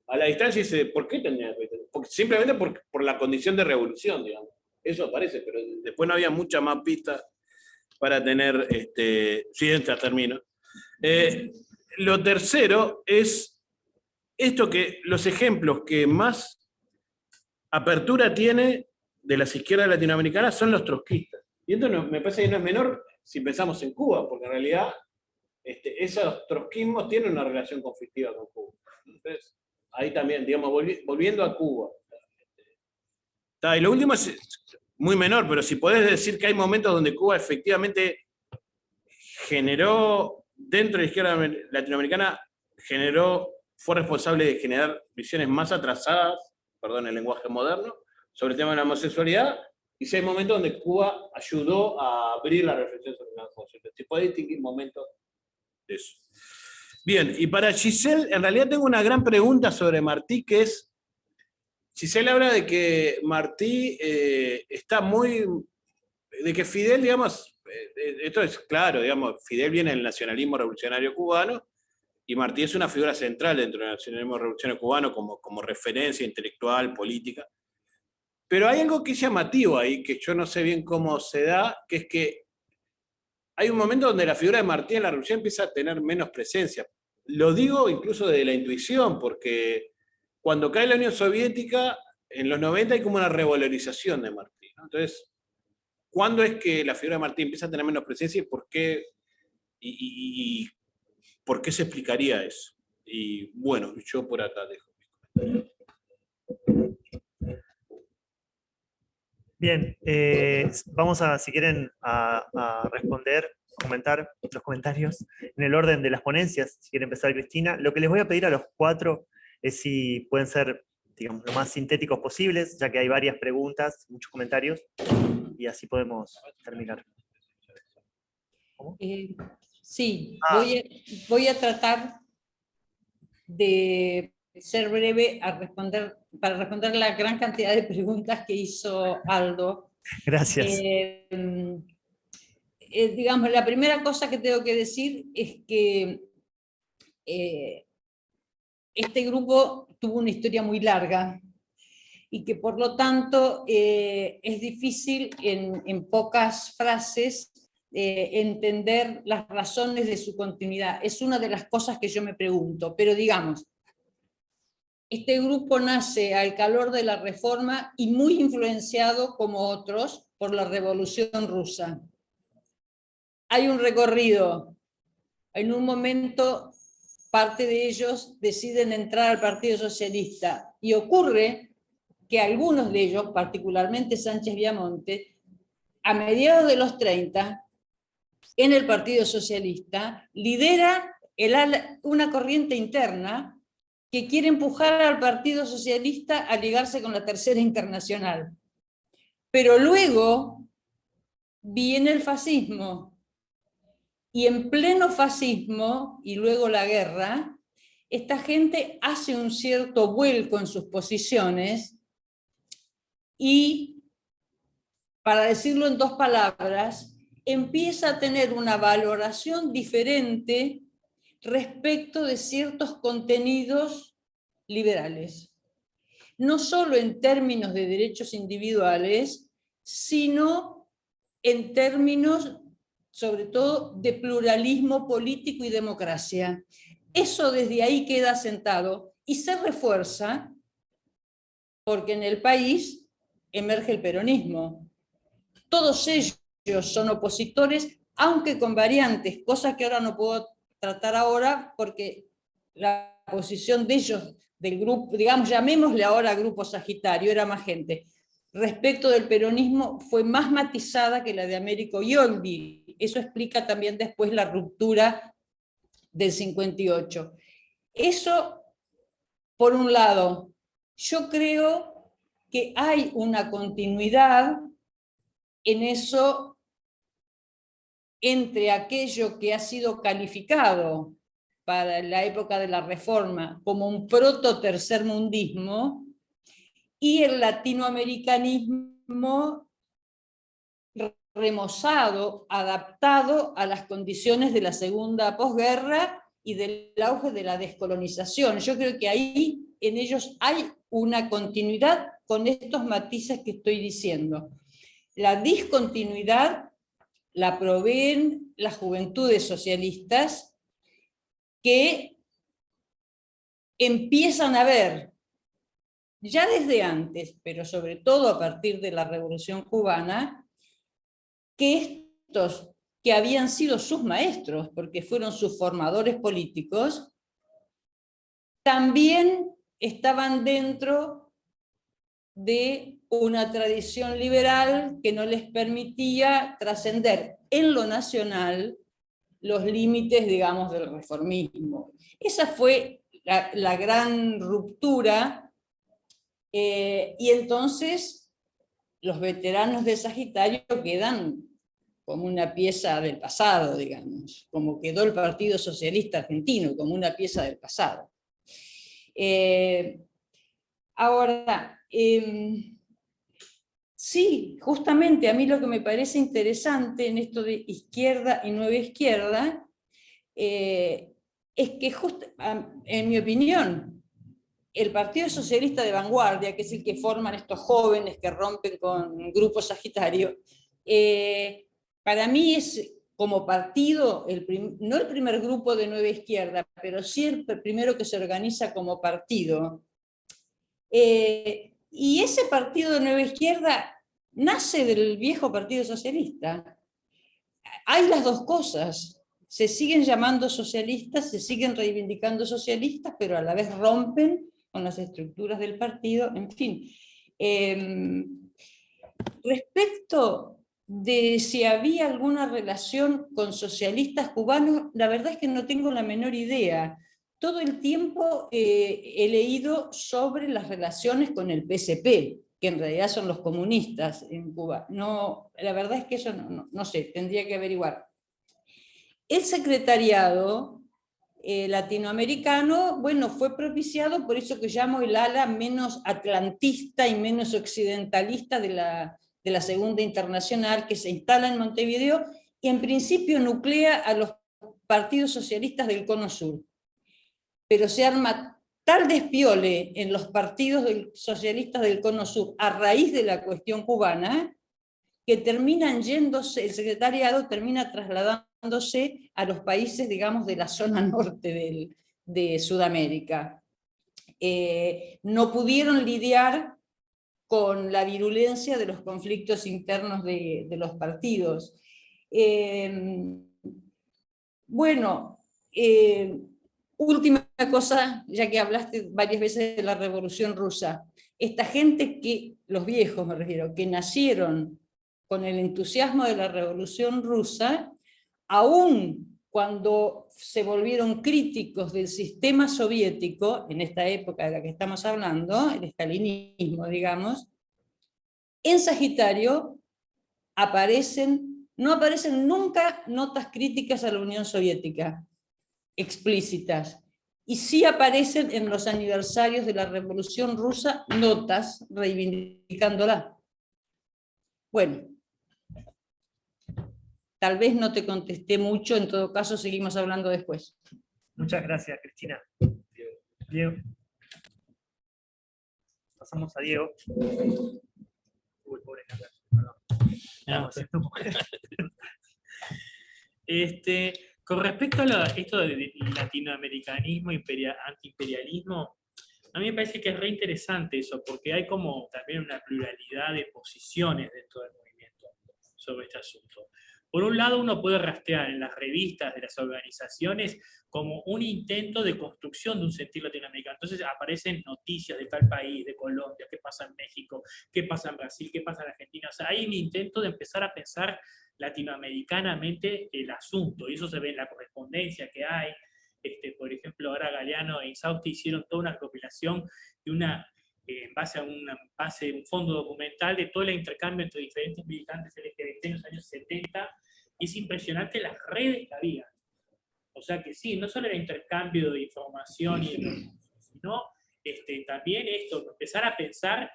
S6: a la distancia y dice, ¿por qué tenía expectativa? Simplemente por la condición de revolución, digamos. Eso aparece, pero después no había mucha más pista para tener, termino. lo tercero es esto, que los ejemplos que más apertura tiene de las izquierdas latinoamericanas son los trotskistas. Y esto me parece que no es menor si pensamos en Cuba, porque en realidad esos trotskismos tienen una relación conflictiva con Cuba. Entonces, ahí también, digamos, volviendo a Cuba. Y lo último es muy menor, pero si podés decir que hay momentos donde Cuba efectivamente generó, dentro de la izquierda latinoamericana, fue responsable de generar visiones más atrasadas, perdón el lenguaje moderno, sobre el tema de la homosexualidad, y si hay momentos donde Cuba ayudó a abrir la reflexión sobre la homosexualidad. Si podés distinguir momentos de eso. Bien, y para Giselle, en realidad tengo una gran pregunta sobre Martí, que es, Giselle habla de que Martí está muy, de que Fidel, digamos, esto es claro, digamos, Fidel viene del nacionalismo revolucionario cubano, y Martí es una figura central dentro del nacionalismo revolucionario cubano como referencia intelectual, política. Pero hay algo que es llamativo ahí, que yo no sé bien cómo se da, que es que hay un momento donde la figura de Martí en la revolución empieza a tener menos presencia. Lo digo incluso de la intuición, porque cuando cae la Unión Soviética, en los 90 hay como una revalorización de Martí, ¿no? Entonces, ¿cuándo es que la figura de Martí empieza a tener menos presencia y por qué? Y ¿por qué se explicaría eso? Y bueno, yo por acá dejo.
S2: Bien, vamos a, si quieren, a responder, comentar los comentarios en el orden de las ponencias. Si quiere empezar Cristina. Lo que les voy a pedir a los cuatro es si pueden ser, digamos, lo más sintéticos posibles, ya que hay varias preguntas, muchos comentarios, y así podemos terminar.
S1: Sí, voy a tratar de ser breve para responder la gran cantidad de preguntas que hizo Aldo.
S2: Gracias.
S1: Digamos, la primera cosa que tengo que decir es que este grupo tuvo una historia muy larga y que por lo tanto es difícil en pocas frases entender las razones de su continuidad. Es una de las cosas que yo me pregunto, pero digamos, este grupo nace al calor de la Reforma y muy influenciado, como otros, por la Revolución Rusa. Hay un recorrido. En un momento, parte de ellos deciden entrar al Partido Socialista y ocurre que algunos de ellos, particularmente Sánchez Viamonte, a mediados de los 30, en el Partido Socialista, lidera una corriente interna que quiere empujar al Partido Socialista a ligarse con la Tercera Internacional. Pero luego viene el fascismo, y en pleno fascismo, y luego la guerra, esta gente hace un cierto vuelco en sus posiciones y, para decirlo en dos palabras, empieza a tener una valoración diferente respecto de ciertos contenidos liberales. No solo en términos de derechos individuales, sino en términos, sobre todo, de pluralismo político y democracia. Eso desde ahí queda sentado y se refuerza porque en el país emerge el peronismo. Todos ellos son opositores, aunque con variantes, cosas que ahora no puedo tratar ahora porque la posición de ellos, del grupo, digamos, llamémosle ahora Grupo Sagitario, era más gente, respecto del peronismo fue más matizada que la de Américo Yoldi. Eso explica también después la ruptura del 58. Eso, por un lado, yo creo que hay una continuidad en eso entre aquello que ha sido calificado para la época de la Reforma como un proto-tercermundismo y el latinoamericanismo remozado, adaptado a las condiciones de la segunda posguerra y del auge de la descolonización. Yo creo que ahí en ellos hay una continuidad con estos matices que estoy diciendo. La discontinuidad la proveen las juventudes socialistas, que empiezan a ver, ya desde antes, pero sobre todo a partir de la Revolución Cubana, que estos que habían sido sus maestros, porque fueron sus formadores políticos, también estaban dentro de una tradición liberal que no les permitía trascender en lo nacional los límites, digamos, del reformismo. Esa fue la gran ruptura, y entonces los veteranos de Sagitario quedan como una pieza del pasado, digamos, como quedó el Partido Socialista Argentino, como una pieza del pasado. Ahora, sí, justamente a mí lo que me parece interesante en esto de izquierda y nueva izquierda, es que en mi opinión, el Partido Socialista de Vanguardia, que es el que forman estos jóvenes que rompen con Grupo Sagitario, para mí es como partido, no el primer grupo de nueva izquierda, pero sí el primero que se organiza como partido. Y ese partido de nueva izquierda nace del viejo Partido Socialista. Hay las dos cosas. Se siguen llamando socialistas, se siguen reivindicando socialistas, pero a la vez rompen con las estructuras del partido, en fin. Respecto de si había alguna relación con socialistas cubanos, la verdad es que no tengo la menor idea. Todo el tiempo he leído sobre las relaciones con el PSP, que en realidad son los comunistas en Cuba. No, la verdad es que eso no sé, tendría que averiguar. El secretariado latinoamericano, bueno, fue propiciado por eso que llamo el ala menos atlantista y menos occidentalista de la Segunda Internacional, que se instala en Montevideo y en principio nuclea a los partidos socialistas del Cono Sur. Pero se arma tal despiole en los partidos socialistas del Cono Sur a raíz de la cuestión cubana, que terminan yéndose, el secretariado termina trasladándose a los países, digamos, de la zona norte de Sudamérica. No pudieron lidiar con la virulencia de los conflictos internos de los partidos. Bueno, última cosa, ya que hablaste varias veces de la Revolución Rusa. Esta gente los viejos me refiero, que nacieron con el entusiasmo de la Revolución Rusa, aún cuando se volvieron críticos del sistema soviético, en esta época de la que estamos hablando, el estalinismo, digamos, en Sagitario no aparecen nunca notas críticas a la Unión Soviética, explícitas, y sí aparecen en los aniversarios de la Revolución Rusa notas reivindicándola. Bueno, tal vez no te contesté mucho, en todo caso seguimos hablando después.
S2: Muchas gracias, Cristina. Diego. Pasamos a Diego. Uy, pobre Carlos, perdón.
S3: Con respecto a esto del latinoamericanismo, antiimperialismo, a mí me parece que es re interesante eso, porque hay como también una pluralidad de posiciones dentro del movimiento sobre este asunto. Por un lado, uno puede rastrear en las revistas de las organizaciones como un intento de construcción de un sentir latinoamericano. Entonces aparecen noticias de tal país, de Colombia, qué pasa en México, qué pasa en Brasil, qué pasa en Argentina. O sea, hay un intento de empezar a pensar latinoamericanamente el asunto, y eso se ve en la correspondencia que hay. Por ejemplo, ahora Galeano e Insausti hicieron toda una recopilación de en base a un fondo documental de todo el intercambio entre diferentes militantes LGBT en los años 70, y es impresionante las redes que había. O sea que sí, no solo el intercambio de información, sino también empezar a pensar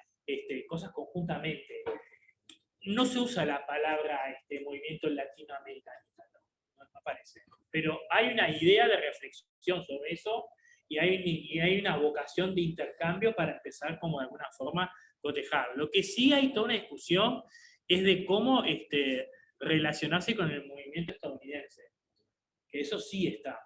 S3: cosas conjuntamente. No se usa la palabra movimiento latinoamericano, no me parece. Pero hay una idea de reflexión sobre eso, y hay una vocación de intercambio para empezar como de alguna forma cotejar. Lo que sí hay toda una discusión es de cómo relacionarse con el movimiento estadounidense, que eso sí está.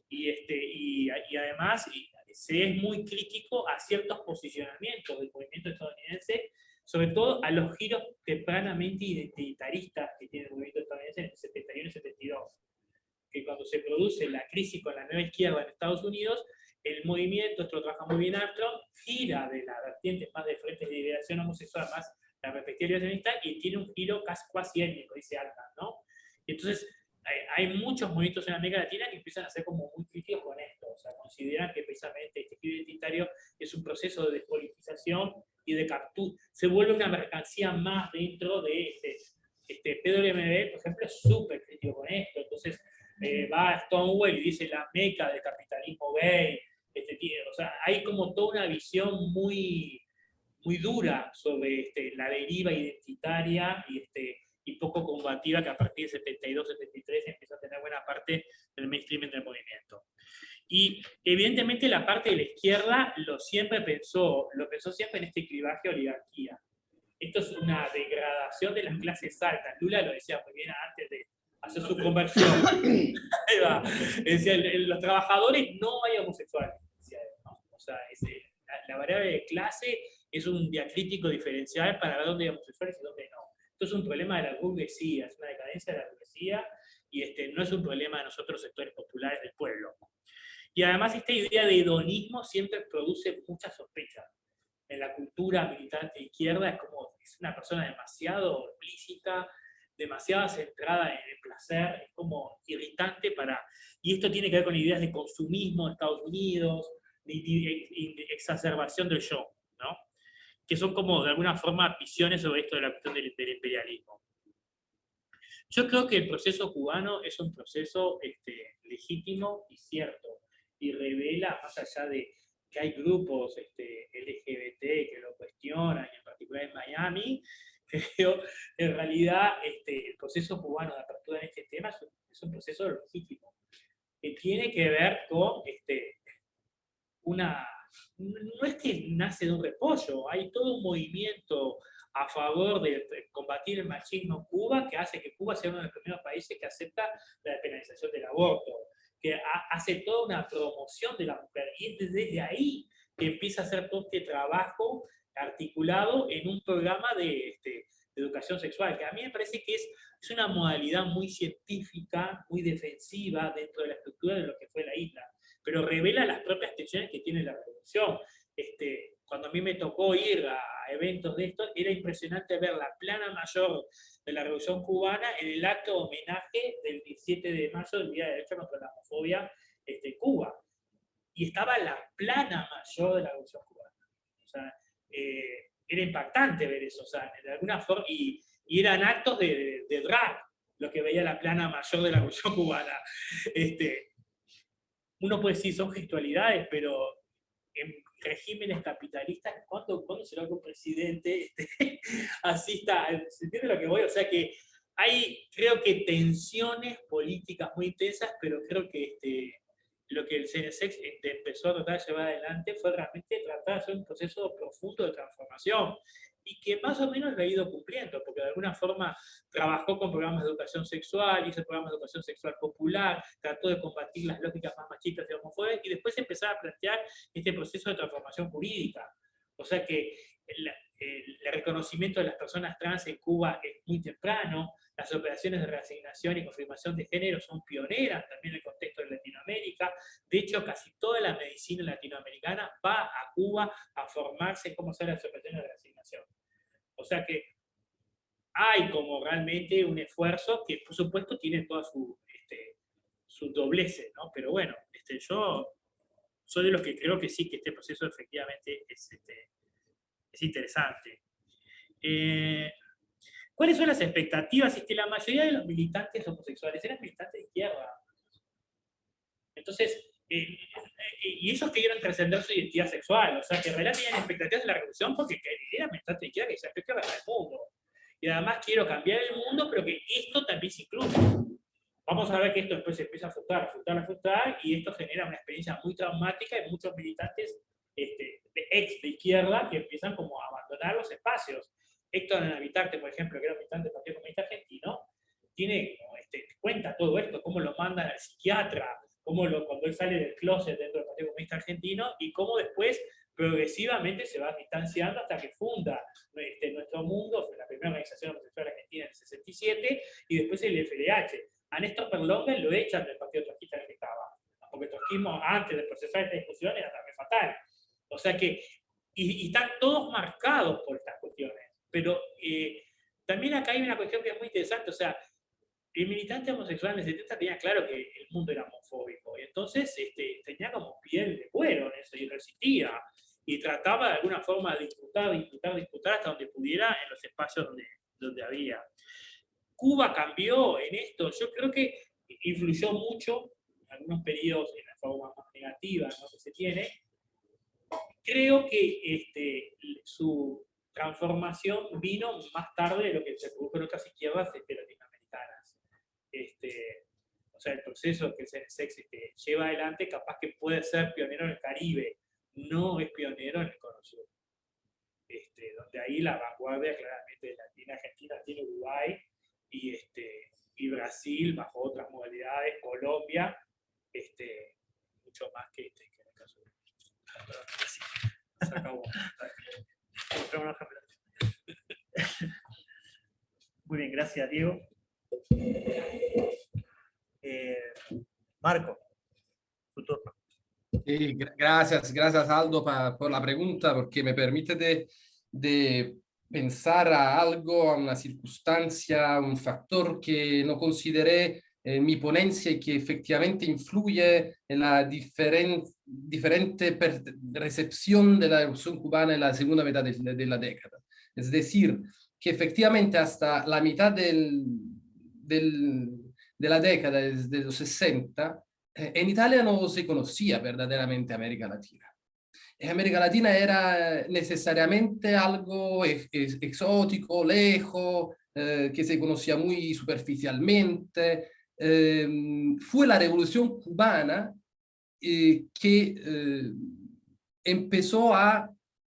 S3: y además se es muy crítico a ciertos posicionamientos del movimiento estadounidense, sobre todo a los giros tempranamente identitaristas que tiene el movimiento estadounidense en el 71 y 72. Que cuando se produce la crisis con la nueva izquierda en Estados Unidos, el movimiento, esto lo trabaja muy bien Armstrong, gira de la vertiente más de frentes de liberación homosexual, más la perspectiva liberacionista, y tiene un giro casi étnico, dice Alta, ¿no? Y entonces, hay muchos movimientos en América Latina que empiezan a ser como muy críticos con esto, o sea, consideran que precisamente este giro identitario es un proceso de despolitización y de captura, se vuelve una mercancía más dentro de PWMB, por ejemplo, es súper crítico con esto, entonces va a Stonewall y dice la meca del capitalismo gay, o sea, hay como toda una visión muy, muy dura sobre la deriva identitaria y poco combativa que a partir del 72-73 empieza a tener buena parte del mainstream del movimiento. Y evidentemente la parte de la izquierda lo pensó siempre en este clivaje oligarquía. Esto es una degradación de las clases altas. Lula lo decía muy bien antes de hacer su conversión. Ahí va. Decía, los trabajadores no hay homosexuales. Decía él, ¿no? O sea, la variable de clase es un diacrítico diferencial para ver dónde hay homosexuales y dónde no. Esto es un problema de la burguesía, es una decadencia de la burguesía, y no es un problema de nosotros sectores populares del pueblo. Y además esta idea de hedonismo siempre produce mucha sospecha. En la cultura militante izquierda es una persona demasiado explícita, demasiado centrada en el placer, es como irritante y esto tiene que ver con ideas de consumismo en Estados Unidos, de exacerbación del yo, ¿no? Que son como de alguna forma visiones sobre esto de la cuestión del imperialismo. Yo creo que el proceso cubano es un proceso legítimo y cierto, y revela, más allá de que hay grupos LGBT que lo cuestionan, y en particular en Miami, pero en realidad el proceso cubano de apertura en este tema es un proceso legítimo, que tiene que ver con no es que nace de un repollo, hay todo un movimiento a favor de combatir el machismo en Cuba que hace que Cuba sea uno de los primeros países que acepta la despenalización del aborto, que hace toda una promoción de la mujer, y es desde ahí que empieza a hacer todo este trabajo articulado en un programa de educación sexual, que a mí me parece que es una modalidad muy científica, muy defensiva dentro de la estructura de lo que fue la isla, pero revela las propias tensiones que tiene la revolución. Cuando a mí me tocó ir a eventos de estos, era impresionante ver la plana mayor de la Revolución Cubana en el acto de homenaje del 17 de mayo, del Día de Derecho contra la Homofobia en Cuba. Y estaba la plana mayor de la Revolución Cubana. O sea, era impactante ver eso, o sea, de alguna forma, y eran actos de drag, lo que veía la plana mayor de la Revolución Cubana. Uno puede decir, son gestualidades, pero en regímenes capitalistas, ¿cuándo será que un presidente asista? ¿Se entiende lo que voy? O sea que hay, creo que tensiones políticas muy intensas, pero creo que lo que el CNSX empezó a tratar de llevar adelante fue realmente tratar de hacer un proceso profundo de transformación, y que más o menos lo ha ido cumpliendo, porque de alguna forma trabajó con programas de educación sexual, hizo programas de educación sexual popular, trató de combatir las lógicas más machistas y homofóbicas, y después empezaba a plantear este proceso de transformación jurídica. O sea que el reconocimiento de las personas trans en Cuba es muy temprano, las operaciones de reasignación y confirmación de género son pioneras también en el contexto de Latinoamérica. De hecho, casi toda la medicina latinoamericana va a Cuba a formarse en cómo hacer las operaciones de reasignación. O sea que hay como realmente un esfuerzo que, por supuesto, tiene toda su doblece, ¿no? Pero bueno, yo soy de los que creo que sí, que este proceso efectivamente es interesante. ¿Cuáles son las expectativas? La mayoría de los militantes homosexuales eran militantes de izquierda. Entonces, y ellos querían trascender su identidad sexual, o sea, que en realidad tenían expectativas de la revolución porque eran militantes de izquierda que decían, yo quiero cambiar el mundo. Y además quiero cambiar el mundo, pero que esto también se incluya. Vamos a ver que esto después se empieza a frustrar, y esto genera una experiencia muy traumática en muchos militantes ex de izquierda que empiezan como a abandonar los espacios. Héctor Navitarte, por ejemplo, que era militante del Partido Comunista Argentino, cuenta todo esto, cómo lo mandan al psiquiatra, cuando él sale del closet dentro del Partido Comunista Argentino, y cómo después progresivamente se va distanciando hasta que funda Nuestro Mundo, la primera organización homosexual argentina en el 67, y después el FLH. A Néstor Perlongen lo echan del partido trotskista en el que estaba, porque el trotskismo, antes de procesar esta discusión, era también fatal. O sea que, y están todos marcados por estas cuestiones. Pero también acá hay una cuestión que es muy interesante, o sea, el militante homosexual en el 70 tenía claro que el mundo era homofóbico, y entonces tenía como piel de cuero en eso, y resistía, y trataba de alguna forma de disputar hasta donde pudiera en los espacios donde había. Cuba cambió en esto, yo creo que influyó mucho en algunos periodos en la forma más negativa, ¿no?, que se tiene. Creo que su transformación vino más tarde de lo que se produjo en otras izquierdas latinoamericanas. O sea, el proceso que el CNSX lleva adelante capaz que puede ser pionero en el Caribe, no es pionero en el Cono Sur. Donde ahí la vanguardia claramente latina, Argentina tiene Uruguay, y Brasil bajo otras modalidades, Colombia, mucho más que en el caso de Brasil. Se acabó.
S2: Muy bien, gracias, Diego. Marco, tu turno.
S4: Gracias, gracias Aldo por la pregunta, porque me permite de pensar a algo, a una circunstancia, un factor que no consideré en mi ponencia y que efectivamente influye en la diferente recepción de la revolución cubana en la segunda mitad de la década. Es decir, que efectivamente hasta la mitad de la década, desde los 60, en Italia no se conocía verdaderamente América Latina. América Latina era necesariamente algo exótico, lejos, que se conocía muy superficialmente. Fue la Revolución Cubana que empezó a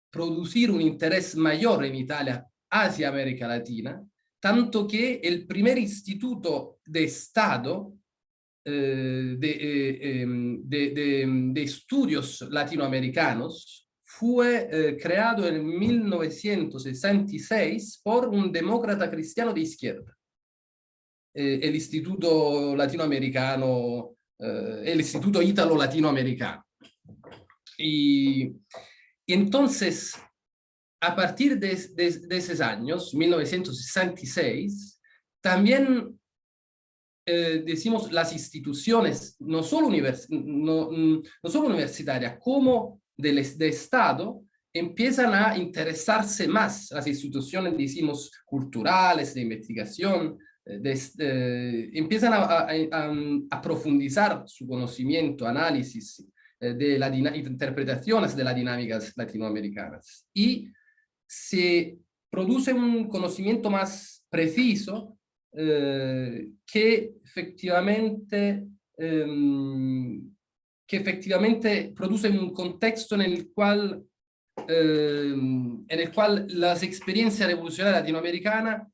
S4: producir un interés mayor en Italia hacia América Latina, tanto que el primer instituto de Estado de estudios latinoamericanos fue creado en 1966 por un demócrata cristiano de izquierda, el Instituto Latinoamericano, el Instituto Ítalo-Latinoamericano. Y entonces, a partir de esos años, 1966, también decimos las instituciones, no solo universitarias, como de Estado, empiezan a interesarse más, las instituciones, decimos, culturales, de investigación, empiezan a profundizar su conocimiento, análisis de las interpretaciones de las dinámicas latinoamericanas. Y se produce un conocimiento más preciso que efectivamente produce un contexto en el cual las experiencias revolucionarias latinoamericanas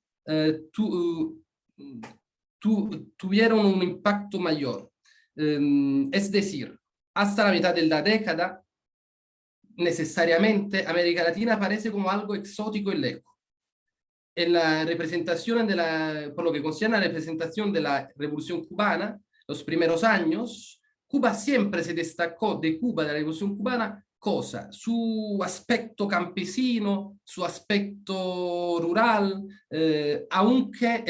S4: tuvieron un impacto mayor. Es decir, hasta la mitad de la década, necesariamente América Latina aparece como algo exótico y lejos. En la representación por lo que concierne a la representación de la Revolución Cubana, los primeros años, Cuba siempre se destacó de la Revolución Cubana, cosa, su aspecto campesino, su aspecto rural, aunque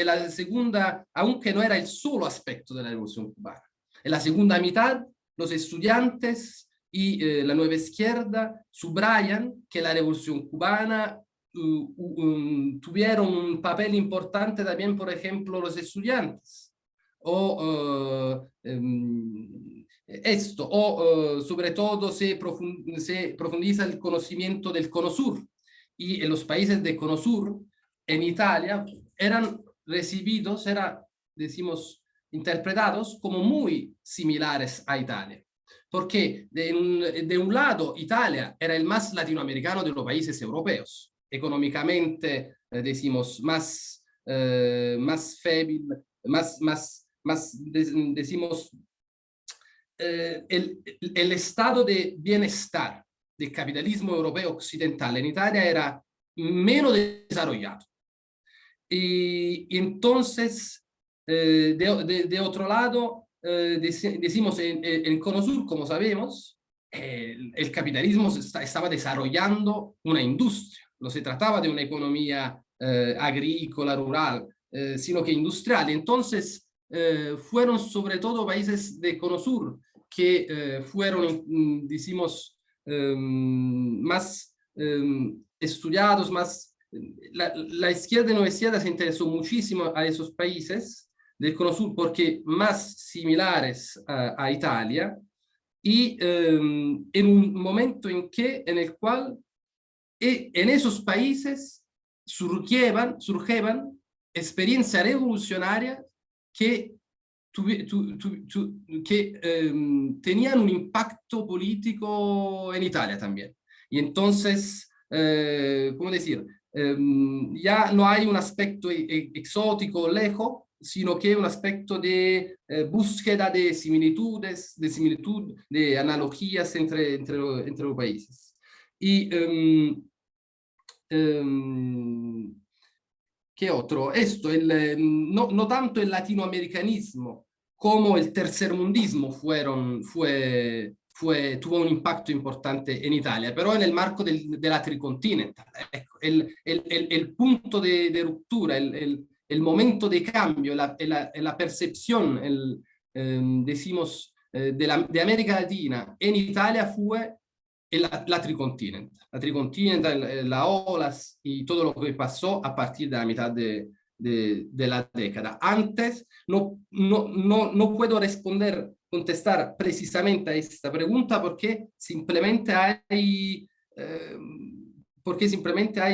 S4: no era el solo aspecto de la Revolución Cubana. En la segunda mitad, los estudiantes y la nueva izquierda subrayan que la Revolución Cubana tuvieron un papel importante también, por ejemplo, los estudiantes, sobre todo se profundiza el conocimiento del Cono Sur, y en los países del Cono Sur, en Italia, decimos, interpretados como muy similares a Italia. Porque de un lado Italia era el más latinoamericano de los países europeos, económicamente, decimos, más débil, decimos, el estado de bienestar del capitalismo europeo occidental en Italia era menos desarrollado. Y entonces, de otro lado, decimos en Cono Sur, como sabemos, el capitalismo estaba desarrollando una industria. No se trataba de una economía agrícola, rural, sino que industrial. Entonces, fueron sobre todo países de Cono Sur que fueron, decimos, más estudiados, más... La izquierda no izquierda se interesó muchísimo a esos países del Cono Sur porque más similares a Italia y en un momento en el cual en esos países surgieban experiencias revolucionarias que tenían un impacto político en Italia también. Y entonces, ¿cómo decir? Ya no hay un aspecto exótico lejos, sino que un aspecto de búsqueda de similitudes, de analogías entre los países. Y ¿qué otro? Esto, no tanto el latinoamericanismo como el tercermundismo tuvo un impacto importante en Italia, pero en el marco de la tricontinental. Ecco, el punto de ruptura, el momento de cambio, la percepción, decimos, de América Latina en Italia fue la tricontinental. La tricontinental, la olas y todo lo que pasó a partir de la mitad de la década. Antes no puedo contestar precisamente a esta pregunta porque simplemente hay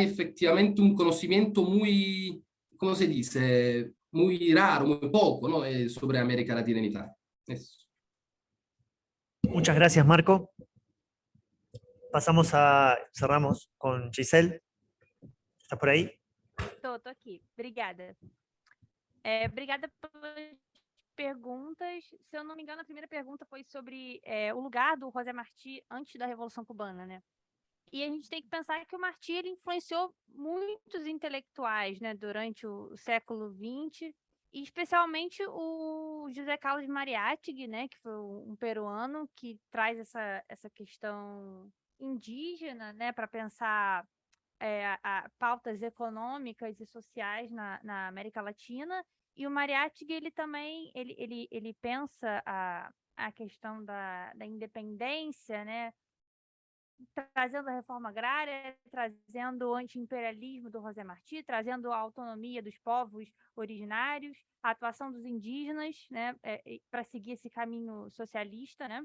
S4: efectivamente un conocimiento muy, ¿cómo se dice? Muy raro, muy poco, ¿no? Sobre América Latina en Italia. Eso.
S2: Muchas gracias, Marco. Cerramos con Giselle. ¿Estás por ahí?
S5: Tô aqui. Obrigada. Obrigada pelas perguntas. Se eu não me engano, a primeira pergunta foi sobre o lugar do José Martí antes da Revolução Cubana, né? E a gente tem que pensar que o Martí ele influenciou muitos intelectuais, né, durante o século XX, e especialmente o José Carlos Mariátegui, né, que foi um peruano que traz essa questão indígena, né, para pensar pautas econômicas e sociais na América Latina. E o Mariátegui ele também ele pensa a questão da independência, né, trazendo a reforma agrária, trazendo o anti-imperialismo do José Martí, trazendo a autonomia dos povos originários, a atuação dos indígenas, né, para seguir esse caminho socialista, né,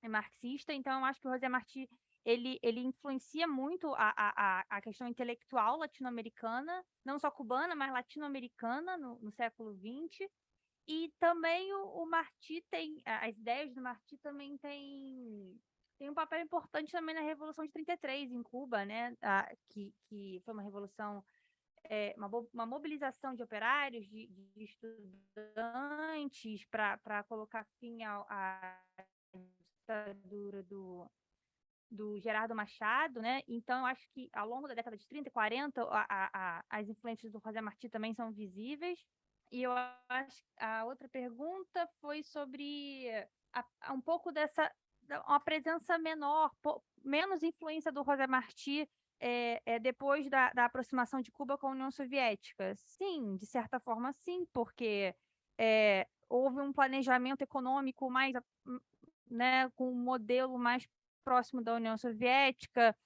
S5: e marxista. Então, eu acho que o José Martí ele influencia muito a questão intelectual latino-americana, não só cubana, mas latino-americana no século XX. E também o Martí as ideias do Martí também tem um papel importante também na Revolução de 33 em Cuba, né? Que foi uma revolução, uma mobilização de operários, de estudantes para colocar fim à ditadura do Gerardo Machado, né? Então, eu acho que ao longo da década de 30 e 40, as influências do José Martí também são visíveis. E eu acho que a outra pergunta foi sobre um pouco uma presença menor, menos influência do José Martí depois da aproximação de Cuba com a União Soviética. Sim, de certa forma sim, porque houve um planejamento econômico mais, né, com um modelo mais próximo da União Soviética,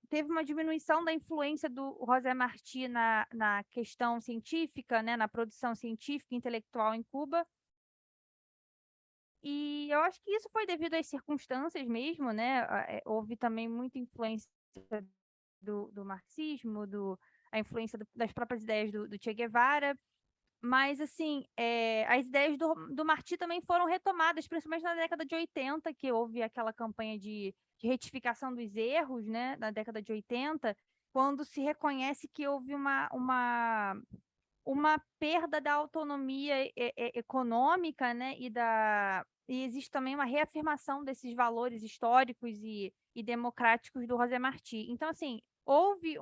S5: teve uma diminuição da influência do José Martí na questão científica, né, na produção científica e intelectual em Cuba. E eu acho que isso foi devido às circunstâncias mesmo, né? Houve também muita influência do marxismo, a influência das próprias ideias do Che Guevara. Mas, assim, as ideias do Martí também foram retomadas, principalmente na década de 80, que houve aquela campanha de retificação dos erros, né, na década de 80, quando se reconhece que houve uma perda da autonomia econômica, né, e existe também uma reafirmação desses valores históricos e democráticos do José Martí. Então, assim, houve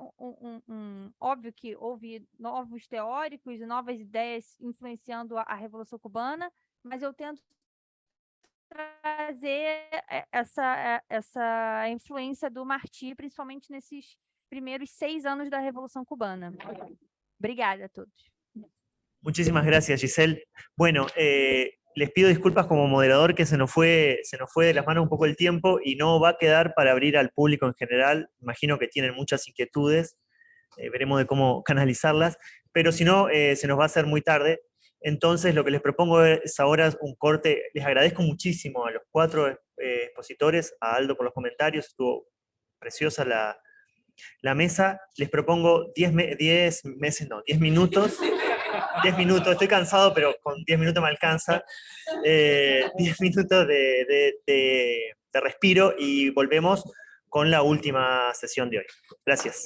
S5: óbvio que houve novos teóricos e novas ideias influenciando a Revolução Cubana, mas eu tento trazer essa influência do Martí, principalmente nesses primeiros 6 anos da Revolução Cubana. Obrigada a todos.
S2: Muchísimas gracias, Giselle. Bueno, les pido disculpas como moderador que se nos fue de las manos un poco el tiempo y no va a quedar para abrir al público en general. Imagino que tienen muchas inquietudes, veremos de cómo canalizarlas, pero si no, se nos va a hacer muy tarde. Entonces, lo que les propongo es ahora un corte. Les agradezco muchísimo a los 4 expositores, a Aldo por los comentarios, estuvo preciosa la mesa. Les propongo 10 minutos. 10 minutos, estoy cansado, pero con 10 minutos me alcanza. 10 minutos de respiro y volvemos con la última sesión de hoy. Gracias.